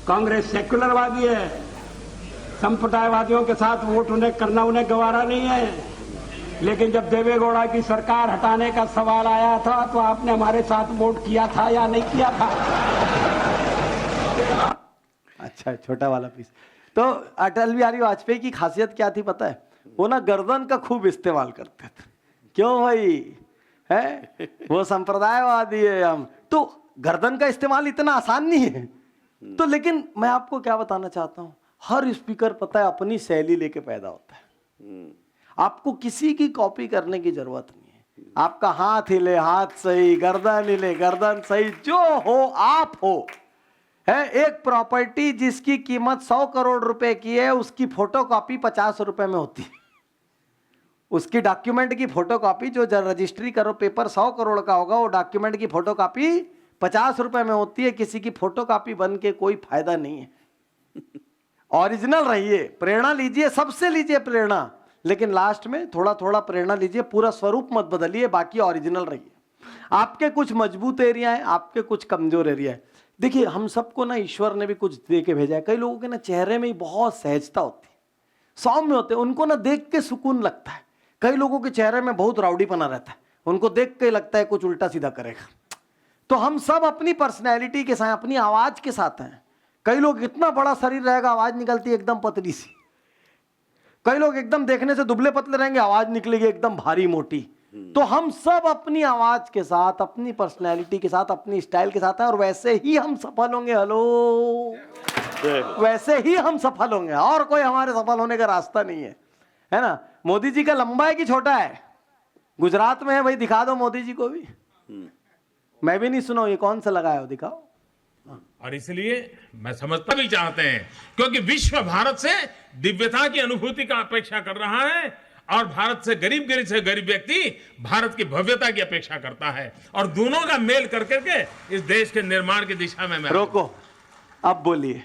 कांग्रेस सेक्युलरवादी है, संप्रदायवादियों के साथ वोट करना उन्हें गवारा नहीं है। लेकिन जब देवेगौड़ा की सरकार हटाने का सवाल आया था तो आपने हमारे साथ वोट किया था या नहीं किया था? अच्छा, छोटा वाला पीस। तो अटल बिहारी वाजपेयी की खासियत क्या थी पता है? वो ना गर्दन का खूब इस्तेमाल करते थे। क्यों भाई, है वो संप्रदायवादी है हम, तो गर्दन का इस्तेमाल इतना आसान नहीं है। तो लेकिन मैं आपको क्या बताना चाहता हूं, हर स्पीकर पता है अपनी शैली लेके पैदा होता है। आपको किसी की कॉपी करने की जरूरत नहीं है। आपका हाथ हिले हाथ सही, गर्दन हिले गर्दन सही, जो हो आप हो। है एक प्रॉपर्टी जिसकी कीमत 100 करोड़ रुपए की है, उसकी फोटोकॉपी 50 रुपए में होती है। उसकी डॉक्यूमेंट की फोटोकॉपी, जो रजिस्ट्री करो पेपर 100 करोड़ का होगा, वो डॉक्यूमेंट की फोटोकॉपी 50 रुपए में होती है। किसी की फोटोकॉपी बन के कोई फायदा नहीं है। ओरिजिनल रहिए, प्रेरणा लीजिए, सबसे लीजिए प्रेरणा, लेकिन लास्ट में थोड़ा थोड़ा प्रेरणा लीजिए, पूरा स्वरूप मत बदलिए, बाकी ओरिजिनल रहिए। आपके कुछ मजबूत एरिया है, आपके कुछ कमजोर एरिया है। देखिए, हम सबको ना ईश्वर ने भी कुछ दे के भेजा है। कई लोगों के ना चेहरे में ही बहुत सहजता होती है, सौम्य होते हैं, उनको ना देख के सुकून लगता है। कई लोगों के चेहरे में बहुत राउडीपना रहता है, उनको देख के लगता है कुछ उल्टा सीधा करेगा। तो हम सब अपनी पर्सनैलिटी के साथ, अपनी आवाज के साथ हैं। कई लोग इतना बड़ा शरीर रहेगा, आवाज निकलती है एकदम पतली सी। कई लोग एकदम देखने से दुबले पतले रहेंगे, आवाज निकलेगी एकदम भारी मोटी। तो हम सब अपनी आवाज के साथ, अपनी पर्सनैलिटी के साथ, अपनी स्टाइल के साथ हैं, और वैसे ही हम सफल होंगे। हेलो, वैसे ही हम सफल होंगे, और कोई हमारे सफल होने का रास्ता नहीं है ना। मोदी जी का लंबा है कि छोटा है? गुजरात में है भाई, दिखा दो मोदी जी को भी। मैं भी नहीं सुना, ये कौन सा लगाया हो, दिखाओ। और इसलिए मैं समझता भी चाहते हैं, क्योंकि विश्व भारत से दिव्यता की अनुभूति का अपेक्षा कर रहा है, और भारत से गरीब व्यक्ति भारत की भव्यता की अपेक्षा करता है, और दोनों का मेल कर करके इस देश के निर्माण की दिशा में मैं रोको, अब बोलिए,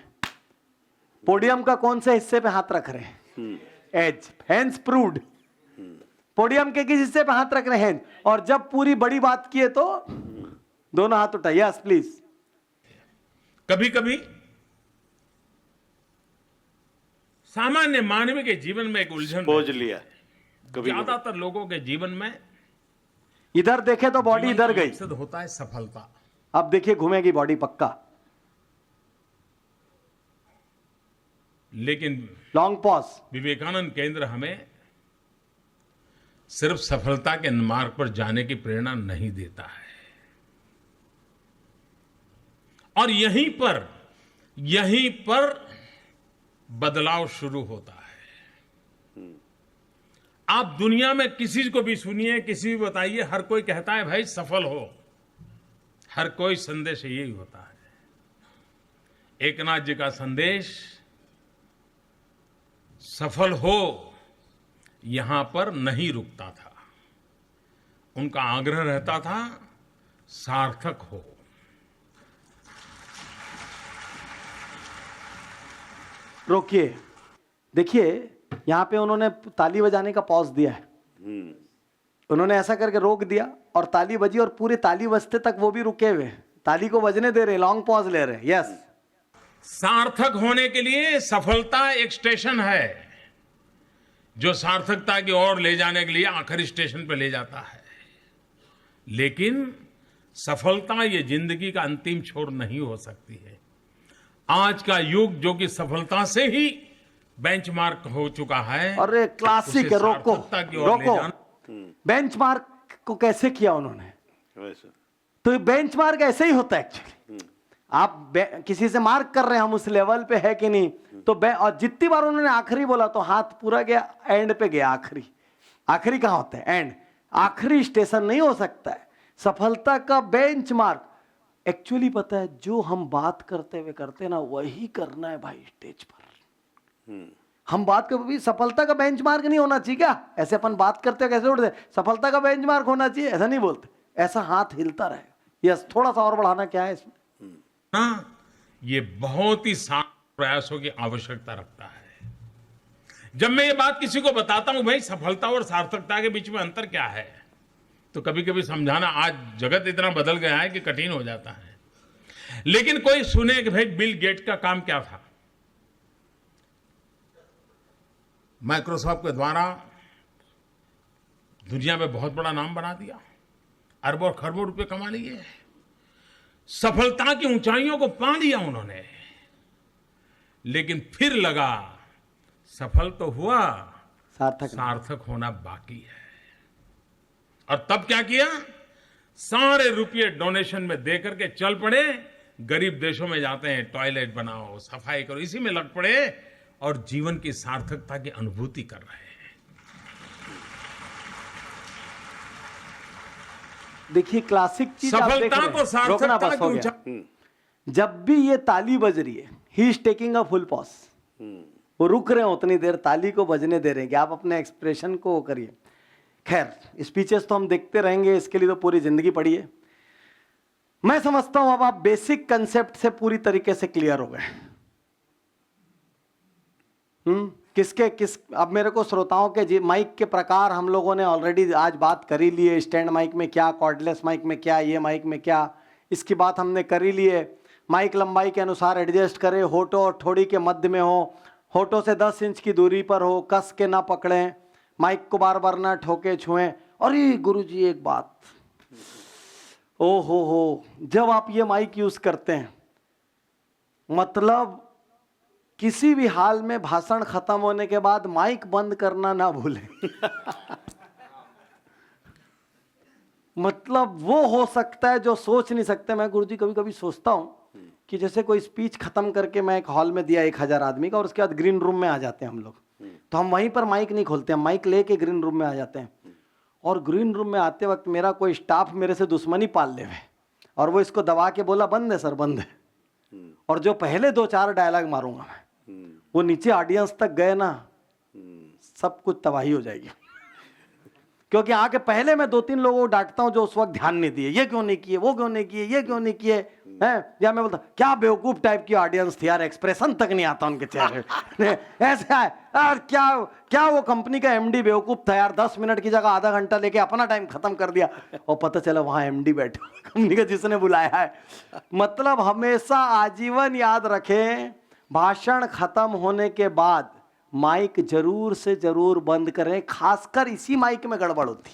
पोडियम का कौन से हिस्से पे हाथ रख रहे हैं? As, hands proved. पोडियम के किस हिस्से पे हाथ रख रहे हैं? और जब पूरी बड़ी बात किए तो दोनों हाथ उठाइए। Yes please. कभी कभी सामान्य मानव के जीवन में एक उलझन बोझ लिया कभी ज्यादातर लोगों के जीवन में, इधर देखे तो बॉडी इधर गई, मकसद होता है सफलता। अब देखिए घूमेगी बॉडी पक्का। लेकिन लॉन्ग पॉज। विवेकानंद केंद्र हमें सिर्फ सफलता के मार्ग पर जाने की प्रेरणा नहीं देता है, और यहीं पर बदलाव शुरू होता है। आप दुनिया में किसी को भी सुनिए, किसी भी बताइए, हर कोई कहता है भाई सफल हो, हर कोई संदेश यही होता है। एकनाथ जी का संदेश सफल हो, यहां पर नहीं रुकता था। उनका आग्रह रहता था सार्थक हो। रोकिए, देखिए यहाँ पे उन्होंने ताली बजाने का पॉज दिया है। उन्होंने ऐसा करके रोक दिया और ताली बजी और पूरे ताली बजते तक वो भी रुके हुए, ताली को बजने दे रहे, लॉन्ग पॉज ले रहे। यस, सार्थक होने के लिए सफलता एक स्टेशन है जो सार्थकता की ओर ले जाने के लिए आखिरी स्टेशन पर ले जाता है, लेकिन सफलता ये जिंदगी का अंतिम छोर नहीं हो सकती है। आज का युग जो कि सफलता से ही बेंचमार्क हो चुका है, और क्लासिक है। रोको सार्थकता की ओर ले रोको, जाना। बेंचमार्क को कैसे किया उन्होंने? वैसे तो बेंचमार्क ऐसे ही होता है एक्चुअली। आप किसी से मार्क कर रहे हैं हम उस लेवल पे है कि नहीं, तो और जितनी बार उन्होंने आखिरी बोला तो हाथ पूरा गया, एंड पे गया। आखिरी आखिरी कहां होता है? एंड। आखिरी स्टेशन नहीं हो सकता है। सफलता का बेंचमार्क एक्चुअली पता है, जो हम बात करते हुए करते हैं ना, वही करना है भाई स्टेज पर। हम बात कर भी, सफलता का बेंचमार्क नहीं होना चाहिए क्या? ऐसे अपन बात करते कैसे उठते, सफलता का बेंचमार्क होना चाहिए, ऐसा नहीं बोलते। ऐसा हाथ हिलता रहे। यस, थोड़ा सा और बढ़ाना क्या है इसमें ना, ये बहुत ही सार्थक प्रयासों की आवश्यकता रखता है। जब मैं ये बात किसी को बताता हूं भाई सफलता और सार्थकता के बीच में अंतर क्या है, तो कभी कभी समझाना, आज जगत इतना बदल गया है कि कठिन हो जाता है। लेकिन कोई सुने कि भाई बिल गेट्स का काम क्या था। माइक्रोसॉफ्ट के द्वारा दुनिया में बहुत बड़ा नाम बना दिया, अरबों और खरबों रुपए कमा लिए, सफलता की ऊंचाइयों को पा लिया उन्होंने। लेकिन फिर लगा सफल तो हुआ, सार्थक होना बाकी है। और तब क्या किया? सारे रुपये डोनेशन में दे करके चल पड़े, गरीब देशों में जाते हैं, टॉयलेट बनाओ, सफाई करो, इसी में लग पड़े और जीवन की सार्थकता की अनुभूति कर रहे हैं। देखिए क्लासिक चीज आप देख सफलता रहे हैं। को सार्थकता रोकना बस, की हो गया। जब भी ये ताली बज रही है, he is taking a full pause. वो रुक रहे हैं उतनी देर, ताली को बजने दे रहे हैं कि आप अपने एक्सप्रेशन को करिए। खैर, स्पीचेस तो हम देखते रहेंगे, इसके लिए तो पूरी जिंदगी पड़ी है। मैं समझता हूं अब आप बेसिक कंसेप्ट से पूरी तरीके से क्लियर हो गए। अब मेरे को श्रोताओं के माइक के प्रकार हम लोगों ने ऑलरेडी आज बात कर ही ली है। स्टैंड माइक में क्या, कॉर्डलेस माइक में क्या, ये माइक में क्या, इसकी बात हमने कर ही ली है। माइक लंबाई के अनुसार एडजस्ट करें, होठों और ठोड़ी के मध्य में हो, होठों से 10 इंच की दूरी पर हो, कस के ना पकड़ें, माइक को बार बार ना ठोके छुएं। और ये गुरुजी एक बात, ओ हो, जब आप ये माइक यूज करते हैं, मतलब किसी भी हाल में भाषण खत्म होने के बाद माइक बंद करना ना भूलें। मतलब वो हो सकता है जो सोच नहीं सकते। मैं गुरुजी कभी कभी सोचता हूं कि जैसे कोई स्पीच खत्म करके मैं एक हॉल में दिया 1000 आदमी का, और उसके बाद ग्रीन रूम में आ जाते हैं हम लोग, तो हम वहीं पर माइक नहीं खोलते, हम माइक लेके ग्रीन रूम में आ जाते हैं। और ग्रीन रूम में आते वक्त मेरा कोई स्टाफ मेरे से दुश्मनी पाल ले है, और वो इसको दबा के बोला बंद है सर, बंद है। और जो पहले 2-4 डायलॉग मारूंगा मैं, वो नीचे ऑडियंस तक गए ना, सब कुछ तबाही हो जाएगी। क्योंकि आके पहले मैं 2-3 लोगों को डांटता हूं जो उस वक्त ध्यान नहीं दिए, ये क्यों नहीं किए, वो क्यों नहीं किए, ये क्यों नहीं किए हैं। या मैं बोलता क्या बेवकूफ टाइप की ऑडियंस थी यार, एक्सप्रेशन तक नहीं आता उनके चेहरे। ऐसा है यार, क्या वो कंपनी का एमडी बेवकूफ था यार, 10 मिनट की जगह आधा घंटा लेके अपना टाइम खत्म कर दिया, और पता चला वहां एमडी बैठे कंपनी का जिसने बुलाया है। मतलब हमेशा आजीवन याद रखें, भाषण खत्म होने के बाद माइक जरूर से जरूर बंद करें। खासकर इसी माइक में गड़बड़ होती,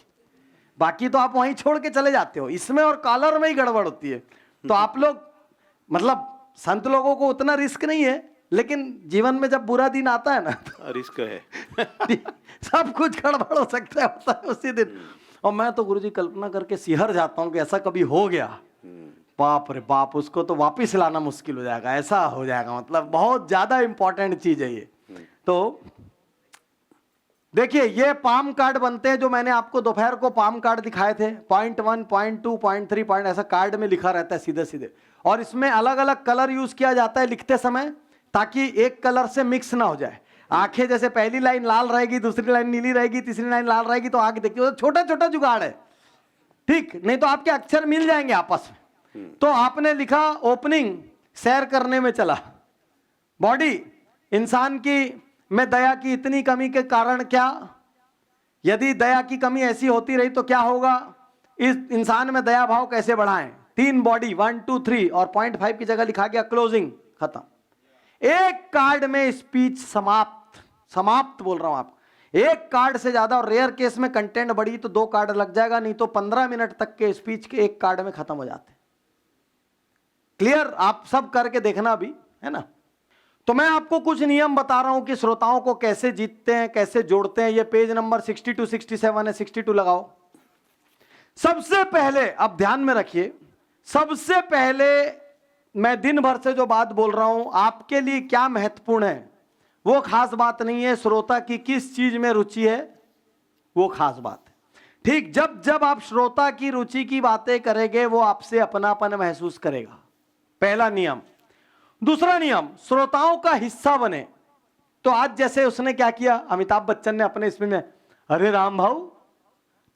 बाकी तो आप वहीं छोड़ के चले जाते हो, इसमें और कॉलर में ही गड़बड़ होती है। तो आप लोग, मतलब संत लोगों को उतना रिस्क नहीं है, लेकिन जीवन में जब बुरा दिन आता है ना, तो रिस्क है। सब कुछ गड़बड़ हो सकता है, होता है उसी दिन। और मैं तो गुरुजी कल्पना करके सिहर जाता हूं कि ऐसा कभी हो गया, बाप रे बाप, उसको तो वापिस लाना मुश्किल हो जाएगा, ऐसा हो जाएगा। मतलब बहुत ज्यादा इंपॉर्टेंट चीज है ये। तो देखिए ये पाम कार्ड बनते हैं, जो मैंने आपको दोपहर को पाम कार्ड दिखाए थे, पॉइंट 1, पॉइंट 2, पॉइंट 3 पॉइंट, ऐसा कार्ड में लिखा रहता है सीधे सीधे। और इसमें अलग अलग कलर यूज किया जाता है लिखते समय, ताकि एक कलर से मिक्स ना हो जाए। आंखें जैसे पहली लाइन लाल रहेगी, दूसरी लाइन नीली रहेगी, तीसरी लाइन लाल रहेगी, तो आंख देखिए, छोटा छोटा जुगाड़ है, ठीक, नहीं तो आपके अक्षर मिल जाएंगे आपस में। तो आपने लिखा ओपनिंग सैर करने में चला, बॉडी इंसान की में दया की इतनी कमी के कारण क्या, यदि दया की कमी ऐसी होती रही तो क्या होगा, इस इंसान में दया भाव कैसे बढ़ाएं। 3 बॉडी 1 2 3 और 0.5 की जगह लिखा गया क्लोजिंग, खत्म। एक कार्ड में स्पीच समाप्त, समाप्त बोल रहा हूं आपको। एक कार्ड से ज्यादा और रेयर केस में कंटेंट बढ़ी तो 2 कार्ड लग जाएगा, नहीं तो 15 मिनट तक के स्पीच के एक कार्ड में खत्म हो जाते। क्लियर, आप सब करके देखना अभी, है ना। तो मैं आपको कुछ नियम बता रहा हूं कि श्रोताओं को कैसे जीतते हैं, कैसे जोड़ते हैं। ये पेज नंबर 62 67 है, 62 लगाओ। सबसे पहले अब ध्यान में रखिए, सबसे पहले मैं दिन भर से जो बात बोल रहा हूं आपके लिए क्या महत्वपूर्ण है वो खास बात नहीं है, श्रोता की किस चीज में रुचि है वो खास बात है। ठीक, जब जब आप श्रोता की रुचि की बातें करेंगे वो आपसे अपनापन महसूस करेगा, पहला नियम। दूसरा नियम, श्रोताओं का हिस्सा बने। तो आज जैसे उसने क्या किया, अमिताभ बच्चन ने अपने इसमें में, अरे राम भाऊ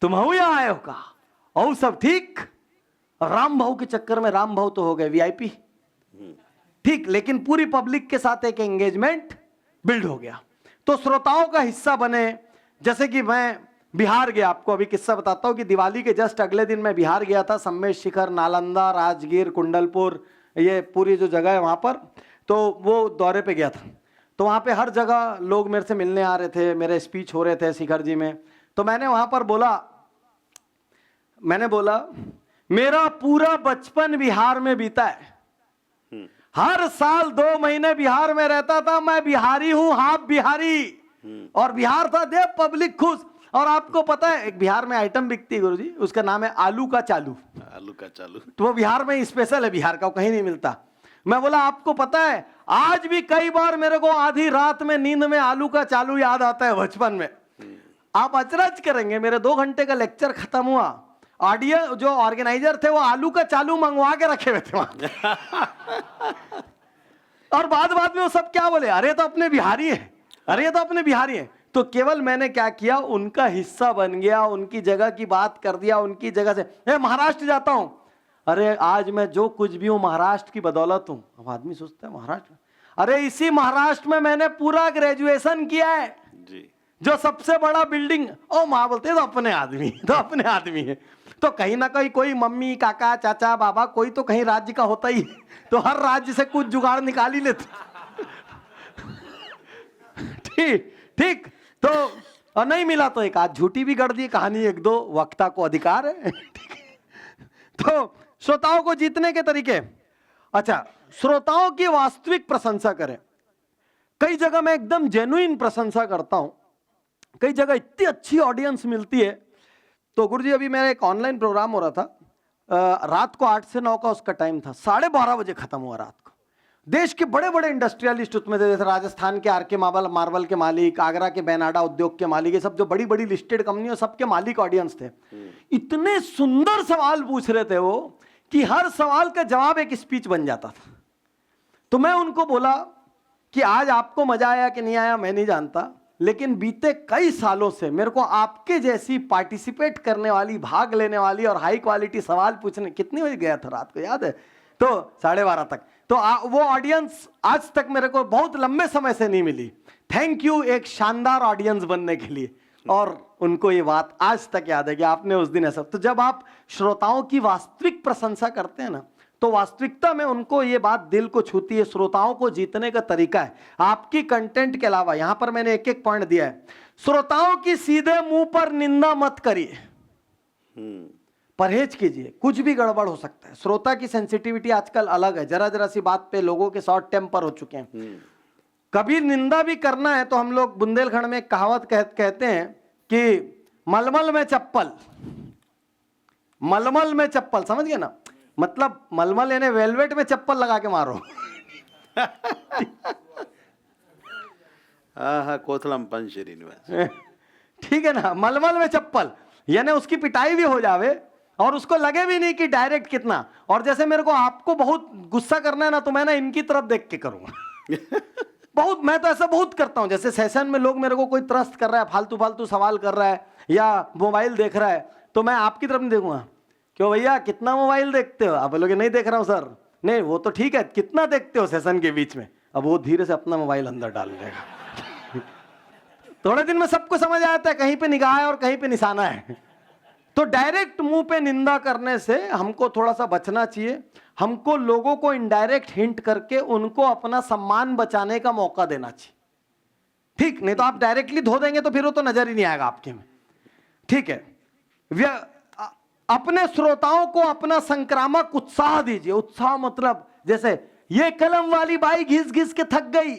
तुम हो यहां आए हो का, और सब ठीक। राम भाऊ के चक्कर में राम भाऊ तो हो गए वीआईपी, ठीक, लेकिन पूरी पब्लिक के साथ एक एंगेजमेंट बिल्ड हो गया। तो श्रोताओं का हिस्सा बने। जैसे कि मैं बिहार गया, आपको अभी किस्सा बताता हूं कि दिवाली के जस्ट अगले दिन मैं बिहार गया था, सम्मेश शिखर, नालंदा, राजगीर, कुंडलपुर, ये पूरी जो जगह है वहां पर, तो वो दौरे पे गया था। तो वहां पे हर जगह लोग मेरे से मिलने आ रहे थे, मेरे स्पीच हो रहे थे शिखर जी में। तो मैंने वहां पर बोला, मैंने बोला मेरा पूरा बचपन बिहार में बीता है, हर साल 2 महीने बिहार में रहता था, मैं बिहारी हूं, हाफ बिहारी। और बिहार था देव पब्लिक खुश। और आपको पता है एक बिहार में आइटम बिकती है गुरुजी, उसका नाम है आलू का चालू। आलू का चालू, तो वो बिहार में स्पेशल है, बिहार का कहीं नहीं मिलता। मैं बोला आपको पता है आज भी कई बार मेरे को आधी रात में नींद में आलू का चालू याद आता है बचपन में। आप अचरज करेंगे, मेरे 2 घंटे का लेक्चर खत्म हुआ, ऑडियो जो ऑर्गेनाइजर थे वो आलू का चालू मंगवा के रखे हुए थे वहां। और बाद में वो सब क्या बोले, अरे तो अपने बिहारी है, अरे ये तो अपने बिहारी है। तो केवल मैंने क्या किया, उनका हिस्सा बन गया, उनकी जगह की बात कर दिया, उनकी जगह से महाराष्ट्र जाता हूं, अरे आज मैं जो कुछ भी हूं महाराष्ट्र की बदौलत हूं। अब आदमी सोचता है महाराष्ट्र, अरे इसी महाराष्ट्र में मैंने पूरा ग्रेजुएशन किया है जी, जो सबसे बड़ा बिल्डिंग। ओ माँ बोलते हैं तो अपने आदमी, तो अपने आदमी है। तो कहीं ना कहीं कोई मम्मी काका चाचा बाबा कोई तो कहीं राज्य का होता ही है, तो हर राज्य से कुछ जुगाड़ निकाल ही लेते। ठीक ठीक, तो और नहीं मिला तो एक आध झूठी भी गढ़ दी कहानी, 1-2 वक्ता को अधिकार है। तो श्रोताओं को जीतने के तरीके, अच्छा श्रोताओं की वास्तविक प्रशंसा करें। कई जगह मैं एकदम जेन्युइन प्रशंसा करता हूं, कई जगह इतनी अच्छी ऑडियंस मिलती है। तो गुरुजी अभी मेरा एक ऑनलाइन प्रोग्राम हो रहा था, रात को 8 से 9 का उसका टाइम था, 12:30 बजे खत्म हुआ रात को। देश के बड़े बड़े इंडस्ट्रियलिस्ट उसमें थे, जैसे राजस्थान के आरके मार्बल के मालिक, आगरा के बेनाडा उद्योग के मालिक, ये सब जो बड़ी बड़ी लिस्टेड कंपनियों सबके मालिक ऑडियंस थे। इतने सुंदर सवाल पूछ रहे थे वो कि हर सवाल का जवाब एक स्पीच बन जाता था। तो मैं उनको बोला कि आज आपको मजा आया कि नहीं आया मैं नहीं जानता, लेकिन बीते कई सालों से मेरे को आपके जैसी पार्टिसिपेट करने वाली, भाग लेने वाली और हाई क्वालिटी सवाल पूछने, कितने बजे गया था रात को याद है, तो 12:30 तक। तो वो ऑडियंस आज तक मेरे को बहुत लंबे समय से नहीं मिली। थैंक यू एक शानदार ऑडियंस बनने के लिए। और उनको ये बात आज तक याद है कि आपने उस दिन ऐसा। तो जब आप श्रोताओं की वास्तविक प्रशंसा करते हैं ना, तो वास्तविकता में उनको ये बात दिल को छूती है। श्रोताओं को जीतने का तरीका है आपकी कंटेंट के अलावा, यहां पर मैंने एक एक पॉइंट दिया है। श्रोताओं की सीधे मुंह पर निंदा मत करिए, परहेज कीजिए, कुछ भी गड़बड़ हो सकता है। श्रोता की सेंसिटिविटी आजकल अलग है, जरा जरा सी बात पे लोगों के शॉर्ट टेम्पर हो चुके हैं। कभी निंदा भी करना है तो हम लोग बुंदेलखंड में एक कहावत कहते हैं कि मलमल में चप्पल, मलमल में चप्पल, समझ गए ना, मतलब मलमल यानी वेलवेट में चप्पल लगा के मारो। कोथलम पंच श्रीनिवास, ठीक है ना, मलमल में चप्पल यानी उसकी पिटाई भी हो जावे और उसको लगे भी नहीं कि डायरेक्ट कितना। और जैसे मेरे को आपको बहुत गुस्सा करना है ना, तो मैं ना इनकी तरफ देख के करूंगा। बहुत, मैं तो ऐसा बहुत करता हूं, जैसे सेशन में लोग मेरे को कोई त्रस्त कर रहा है, फालतू फालतू सवाल कर रहा है या मोबाइल देख रहा है, तो मैं आपकी तरफ नहीं देखूंगा, क्यों भैया कितना मोबाइल देखते हो? आप बोलोगे नहीं देख रहा हूं सर। नहीं वो तो ठीक है, कितना देखते हो सेशन के बीच में? अब वो धीरे से अपना मोबाइल अंदर डाल देगा। थोड़े दिन में सबको समझ आता है कहीं पे निगाह है और कहीं पे निशाना है। तो डायरेक्ट मुंह पे निंदा करने से हमको थोड़ा सा बचना चाहिए। हमको लोगों को इनडायरेक्ट हिंट करके उनको अपना सम्मान बचाने का मौका देना चाहिए, ठीक? नहीं तो आप डायरेक्टली धो देंगे तो फिर वो तो नजर ही नहीं आएगा आपके में, ठीक है? अपने श्रोताओं को अपना संक्रामक उत्साह दीजिए। उत्साह मतलब जैसे ये कलम वाली बाई घिस घिस के थक गई,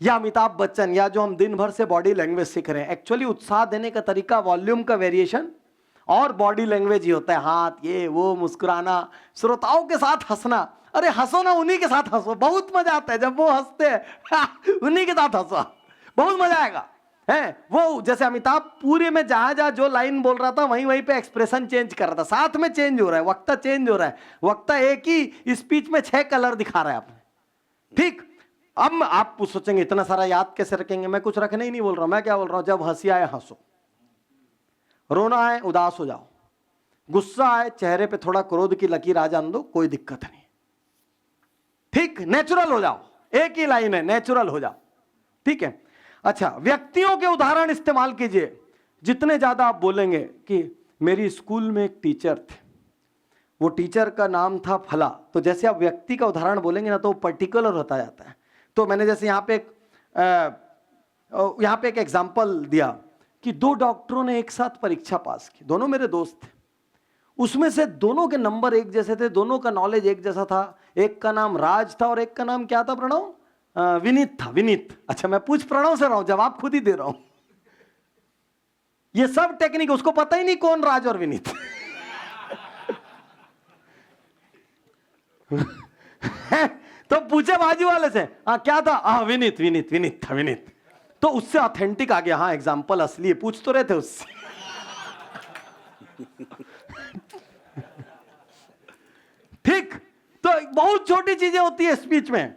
या अमिताभ बच्चन, या जो हम दिन भर से बॉडी लैंग्वेज सीख रहे हैं। एक्चुअली उत्साह देने का तरीका वॉल्यूम का वेरिएशन और बॉडी लैंग्वेज ही होता है, हाथ ये वो, मुस्कुराना, श्रोताओं के साथ हंसना। अरे हंसो ना, उन्हीं के साथ हंसो, बहुत मजा आता है जब वो हंसते हैं। उन्हीं के साथ हंसो, बहुत मजा आएगा, है? वो जैसे अमिताभ पूरे में जहां जहां जो लाइन बोल रहा था वहीं वहीं पे एक्सप्रेशन चेंज कर रहा था, साथ में चेंज हो रहा है, वक्ता चेंज हो रहा है, वक्ता एक ही स्पीच में 6 कलर दिखा रहा है आपने, ठीक? अब आप सोचेंगे इतना सारा याद कैसे रखेंगे? मैं कुछ रखने ही नहीं बोल रहा हूं, मैं क्या बोल रहा हूं, जब हंसी आए हंसो, रोना आए उदास हो जाओ, गुस्सा आए चेहरे पे थोड़ा क्रोध की लकीर आ जान दो, कोई दिक्कत नहीं, ठीक? नेचुरल हो जाओ, एक ही लाइन है, नेचुरल हो जाओ, ठीक है? अच्छा, व्यक्तियों के उदाहरण इस्तेमाल कीजिए। जितने ज्यादा आप बोलेंगे कि मेरी स्कूल में एक टीचर थे, वो टीचर का नाम था फला, तो जैसे आप व्यक्ति का उदाहरण बोलेंगे ना तो वो पर्टिकुलर होता जाता है। तो मैंने जैसे यहाँ पे एक एग्जाम्पल दिया कि 2 डॉक्टरों ने एक साथ परीक्षा पास की, दोनों मेरे दोस्त थे, उसमें से दोनों के नंबर एक जैसे थे, दोनों का नॉलेज एक जैसा था। एक का नाम राज था और एक का नाम क्या था प्रणव? विनीत था, विनीत। अच्छा, मैं पूछ प्रणव से रहा हूं, जवाब खुद ही दे रहा हूं। ये सब टेक्निक, उसको पता ही नहीं कौन राज और विनीत। तो पूछे बाजू वाले से, हाँ क्या था? हाँ विनीत, विनीत, विनीत था, विनीत। तो उससे ऑथेंटिक आ गया, हाँ एग्जाम्पल असली है, पूछ तो रहे थे उससे। ठीक? तो बहुत छोटी चीजें होती है स्पीच में।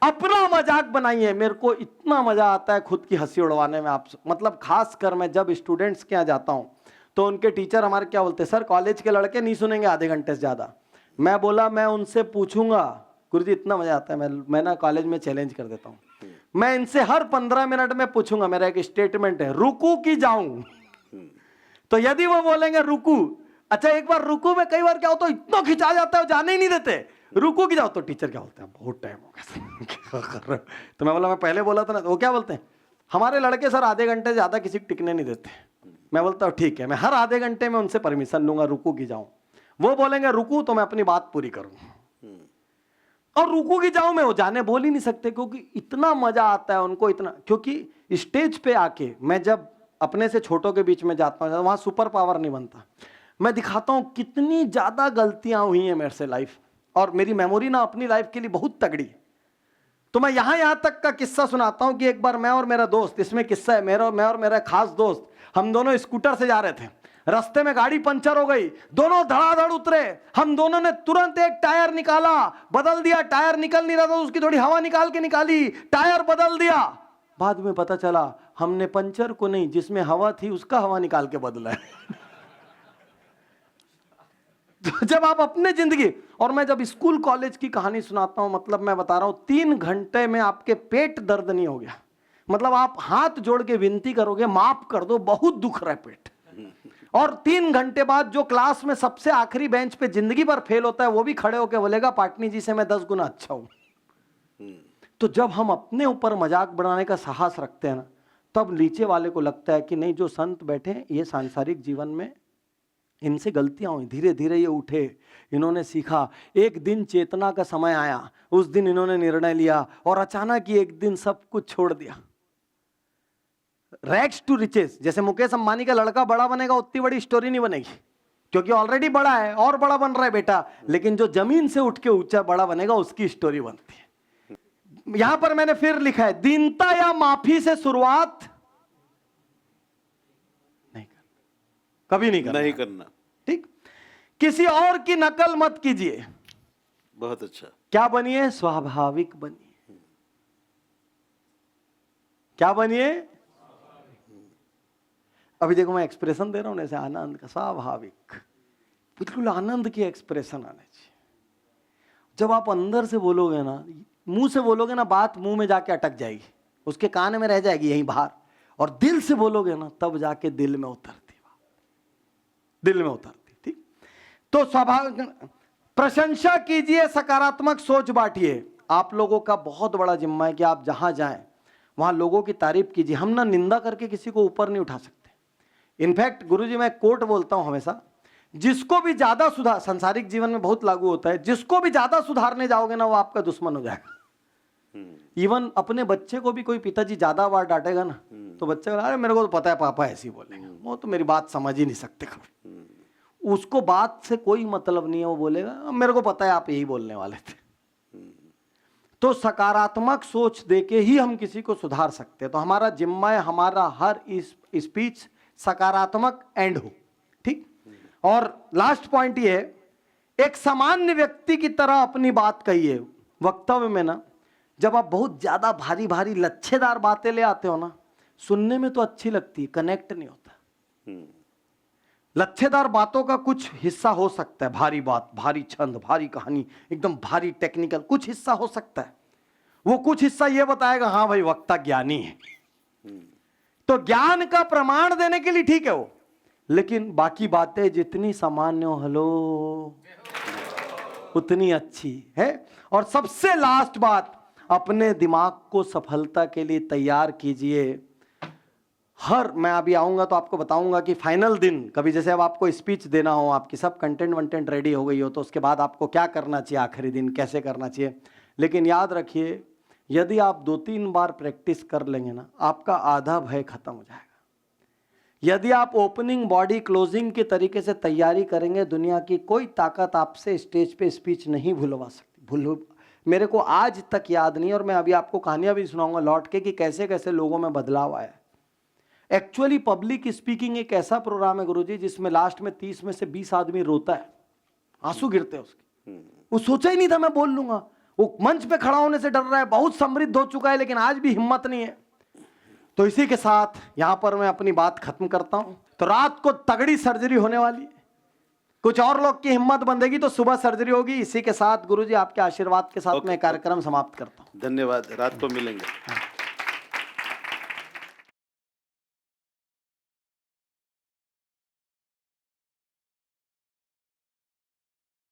अपना मजाक बनाइए। मेरे को इतना मजा आता है खुद की हंसी उड़वाने में। आप मतलब खास कर मैं जब स्टूडेंट्स के यहाँ जाता हूँ तो उनके टीचर हमारे क्या बोलते हैं, सर कॉलेज के लड़के नहीं सुनेंगे आधे घंटे से ज्यादा। मैं बोला मैं उनसे पूछूंगा, गुरुजी इतना मजा आता है, मैं ना कॉलेज में चैलेंज कर देता हूँ, मैं इनसे हर 15 मिनट में पूछूंगा, मेरा एक स्टेटमेंट है, रुकू की जाऊं? तो यदि वो बोलेंगे रुकू, अच्छा एक बार रुकू में कई बार क्या होता है इतना खिंचा जाता है जाने ही नहीं देते, रुकू की जाओ, तो टीचर क्या बोलते हैं, बहुत टाइम हो गया। तो मैं बोला मैं पहले बोला था ना, तो वो क्या बोलते हैं, हमारे लड़के सर आधे घंटे ज्यादा किसी को टिकने नहीं देते। मैं बोलता हूँ ठीक है, मैं हर आधे घंटे में उनसे परमिशन लूंगा, रुकू की जाऊं। वो बोलेंगे रुकू तो मैं अपनी बात पूरी करूंगा, और रुकू की जाऊं में वो जाने बोल ही नहीं सकते, क्योंकि इतना मजा आता है उनको, इतना। क्योंकि स्टेज पे आके मैं जब अपने से छोटों के बीच में जाता हूँ, वहां सुपर पावर नहीं बनता, मैं दिखाता हूँ कितनी ज्यादा गलतियां हुई हैं मेरे से लाइफ, और मेरी मेमोरी ना अपनी लाइफ के लिए बहुत तगड़ी है। तो मैं यहां तक का किस्सा सुनाता हूं कि एक बार मैं और मेरा दोस्त, इसमें किस्सा है मैं और मेरा खास दोस्त, हम दोनों स्कूटर से जा रहे थे, रास्ते में गाड़ी पंचर हो गई, दोनों धड़ाधड़ उतरे, हम दोनों ने तुरंत एक टायर निकाला, बदल दिया, टायर निकल नहीं रहा था, उसकी थोड़ी हवा निकाल के निकाली, टायर बदल दिया। बाद में पता चला हमने पंचर को नहीं, जिसमें हवा थी उसका हवा निकाल के बदला है। तो जब आप अपने जिंदगी, और मैं जब स्कूल कॉलेज की कहानी सुनाता हूं, मतलब मैं बता रहा हूं 3 घंटे में आपके पेट दर्द नहीं हो गया, मतलब आप हाथ जोड़ के विनती करोगे माफ कर दो, बहुत दुख रहा है पेट। और 3 घंटे बाद जो क्लास में सबसे आखिरी बेंच पे जिंदगी भर फेल होता है, वो भी खड़े होकर बोलेगा पाटनी जी से मैं 10 गुना अच्छा हूं। तो जब हम अपने ऊपर मजाक बनाने का साहस रखते हैं ना, तब नीचे वाले को लगता है कि नहीं, जो संत बैठे ये सांसारिक जीवन में इनसे गलतियां हुई, धीरे धीरे ये उठे, इन्होंने सीखा, एक दिन चेतना का समय आया, उस दिन इन्होंने निर्णय लिया, और अचानक ही एक दिन सब कुछ छोड़ दिया। रैग्स टू रिचेस, जैसे मुकेश अंबानी का लड़का बड़ा बनेगा उतनी बड़ी स्टोरी नहीं बनेगी, क्योंकि ऑलरेडी बड़ा है और बड़ा बन रहा है बेटा, लेकिन जो जमीन से उठ के ऊंचा बड़ा बनेगा उसकी स्टोरी बनती है। यहां पर मैंने फिर लिखा है, दीनता या माफी से शुरुआत नहीं करना, कभी नहीं करना। ठीक? किसी और की नकल मत कीजिए। बहुत अच्छा। क्या बनिए? स्वाभाविक बनिए। क्या बनिए? अभी देखो मैं एक्सप्रेशन दे रहा हूं ऐसे आनंद का, स्वाभाविक, बिल्कुल आनंद की एक्सप्रेशन आने चाहिए। जब आप अंदर से बोलोगे ना, मुंह से बोलोगे ना, बात मुंह में जाके अटक जाएगी, उसके कान में रह जाएगी यहीं बाहर, और दिल से बोलोगे ना तब जाके दिल में उतरती बात, दिल में उतरती। ठीक, तो स्वाभाविक प्रशंसा कीजिए, सकारात्मक सोच बांटिए। आप लोगों का बहुत बड़ा जिम्मा है कि आप जहां जाएं वहां लोगों की तारीफ कीजिए। हम ना निंदा करके किसी को ऊपर नहीं उठा सकते। इनफैक्ट गुरुजी मैं कोट बोलता हूं हमेशा, जिसको भी ज्यादा सुधार, सांसारिक जीवन में बहुत लागू होता है, जिसको भी ज्यादा सुधारने जाओगे ना वो आपका दुश्मन हो जाएगा। इवन अपने बच्चे को भी कोई पिताजी ज्यादा बार डांटेगा ना तो बच्चे को, अरे मेरे को तो पता है पापा ऐसे ही बोलेंगे, वो तो मेरी बात समझ ही नहीं सकते कभी। उसको बात से कोई मतलब नहीं है, वो बोलेगा मेरे को पता है आप यही बोलने वाले थे। तो सकारात्मक सोच देके ही हम किसी को सुधार सकते हैं। तो हमारा जिम्मा है हमारा हर स्पीच सकारात्मक एंड हो। ठीक, और लास्ट पॉइंट ये है, एक सामान्य व्यक्ति की तरह अपनी बात कहिए। वक्तव्य में ना जब आप बहुत ज्यादा भारी भारी लच्छेदार बातें ले आते हो ना, सुनने में तो अच्छी लगती है, कनेक्ट नहीं होता। लच्छेदार बातों का कुछ हिस्सा हो सकता है, भारी बात, भारी छंद, भारी कहानी, एकदम भारी टेक्निकल कुछ हिस्सा हो सकता है। वो कुछ हिस्सा ये बताएगा हाँ भाई वक्ता ज्ञानी है, तो ज्ञान का प्रमाण देने के लिए ठीक है वो, लेकिन बाकी बातें जितनी सामान्य हो, हेलो, उतनी अच्छी है। और सबसे लास्ट बात, अपने दिमाग को सफलता के लिए तैयार कीजिए। मैं अभी आऊंगा तो आपको बताऊंगा कि फाइनल दिन कभी, जैसे अब आपको स्पीच देना हो, आपकी सब कंटेंट रेडी हो गई हो, तो उसके बाद आपको क्या करना चाहिए, आखिरी दिन कैसे करना चाहिए। लेकिन याद रखिए, यदि आप 2-3 बार प्रैक्टिस कर लेंगे ना, आपका आधा भय खत्म हो जाएगा। यदि आप ओपनिंग, बॉडी, क्लोजिंग के तरीके से तैयारी करेंगे, दुनिया की कोई ताकत आपसे स्टेज पे स्पीच नहीं भूलवा सकती। मेरे को आज तक याद नहीं, और मैं अभी आपको कहानियां भी सुनाऊंगा लौट के कि कैसे कैसे लोगों में बदलाव आया। एक्चुअली पब्लिक स्पीकिंग एक ऐसा प्रोग्राम है गुरुजी जिसमें लास्ट में 30 में से 20 आदमी रोता है, आंसू गिरते हैं उसके। वो सोचा ही नहीं था मैं बोल लूंगा, वो मंच पे खड़ा होने से डर रहा है, बहुत समृद्ध हो चुका है लेकिन आज भी हिम्मत नहीं है। तो इसी के साथ यहां पर मैं अपनी बात खत्म करता हूं। तो रात को तगड़ी सर्जरी होने वाली है, कुछ और लोग की हिम्मत बंधेगी तो सुबह सर्जरी होगी। इसी के साथ गुरुजी आपके आशीर्वाद के साथ मैं कार्यक्रम समाप्त करता हूं। धन्यवाद, रात को मिलेंगे।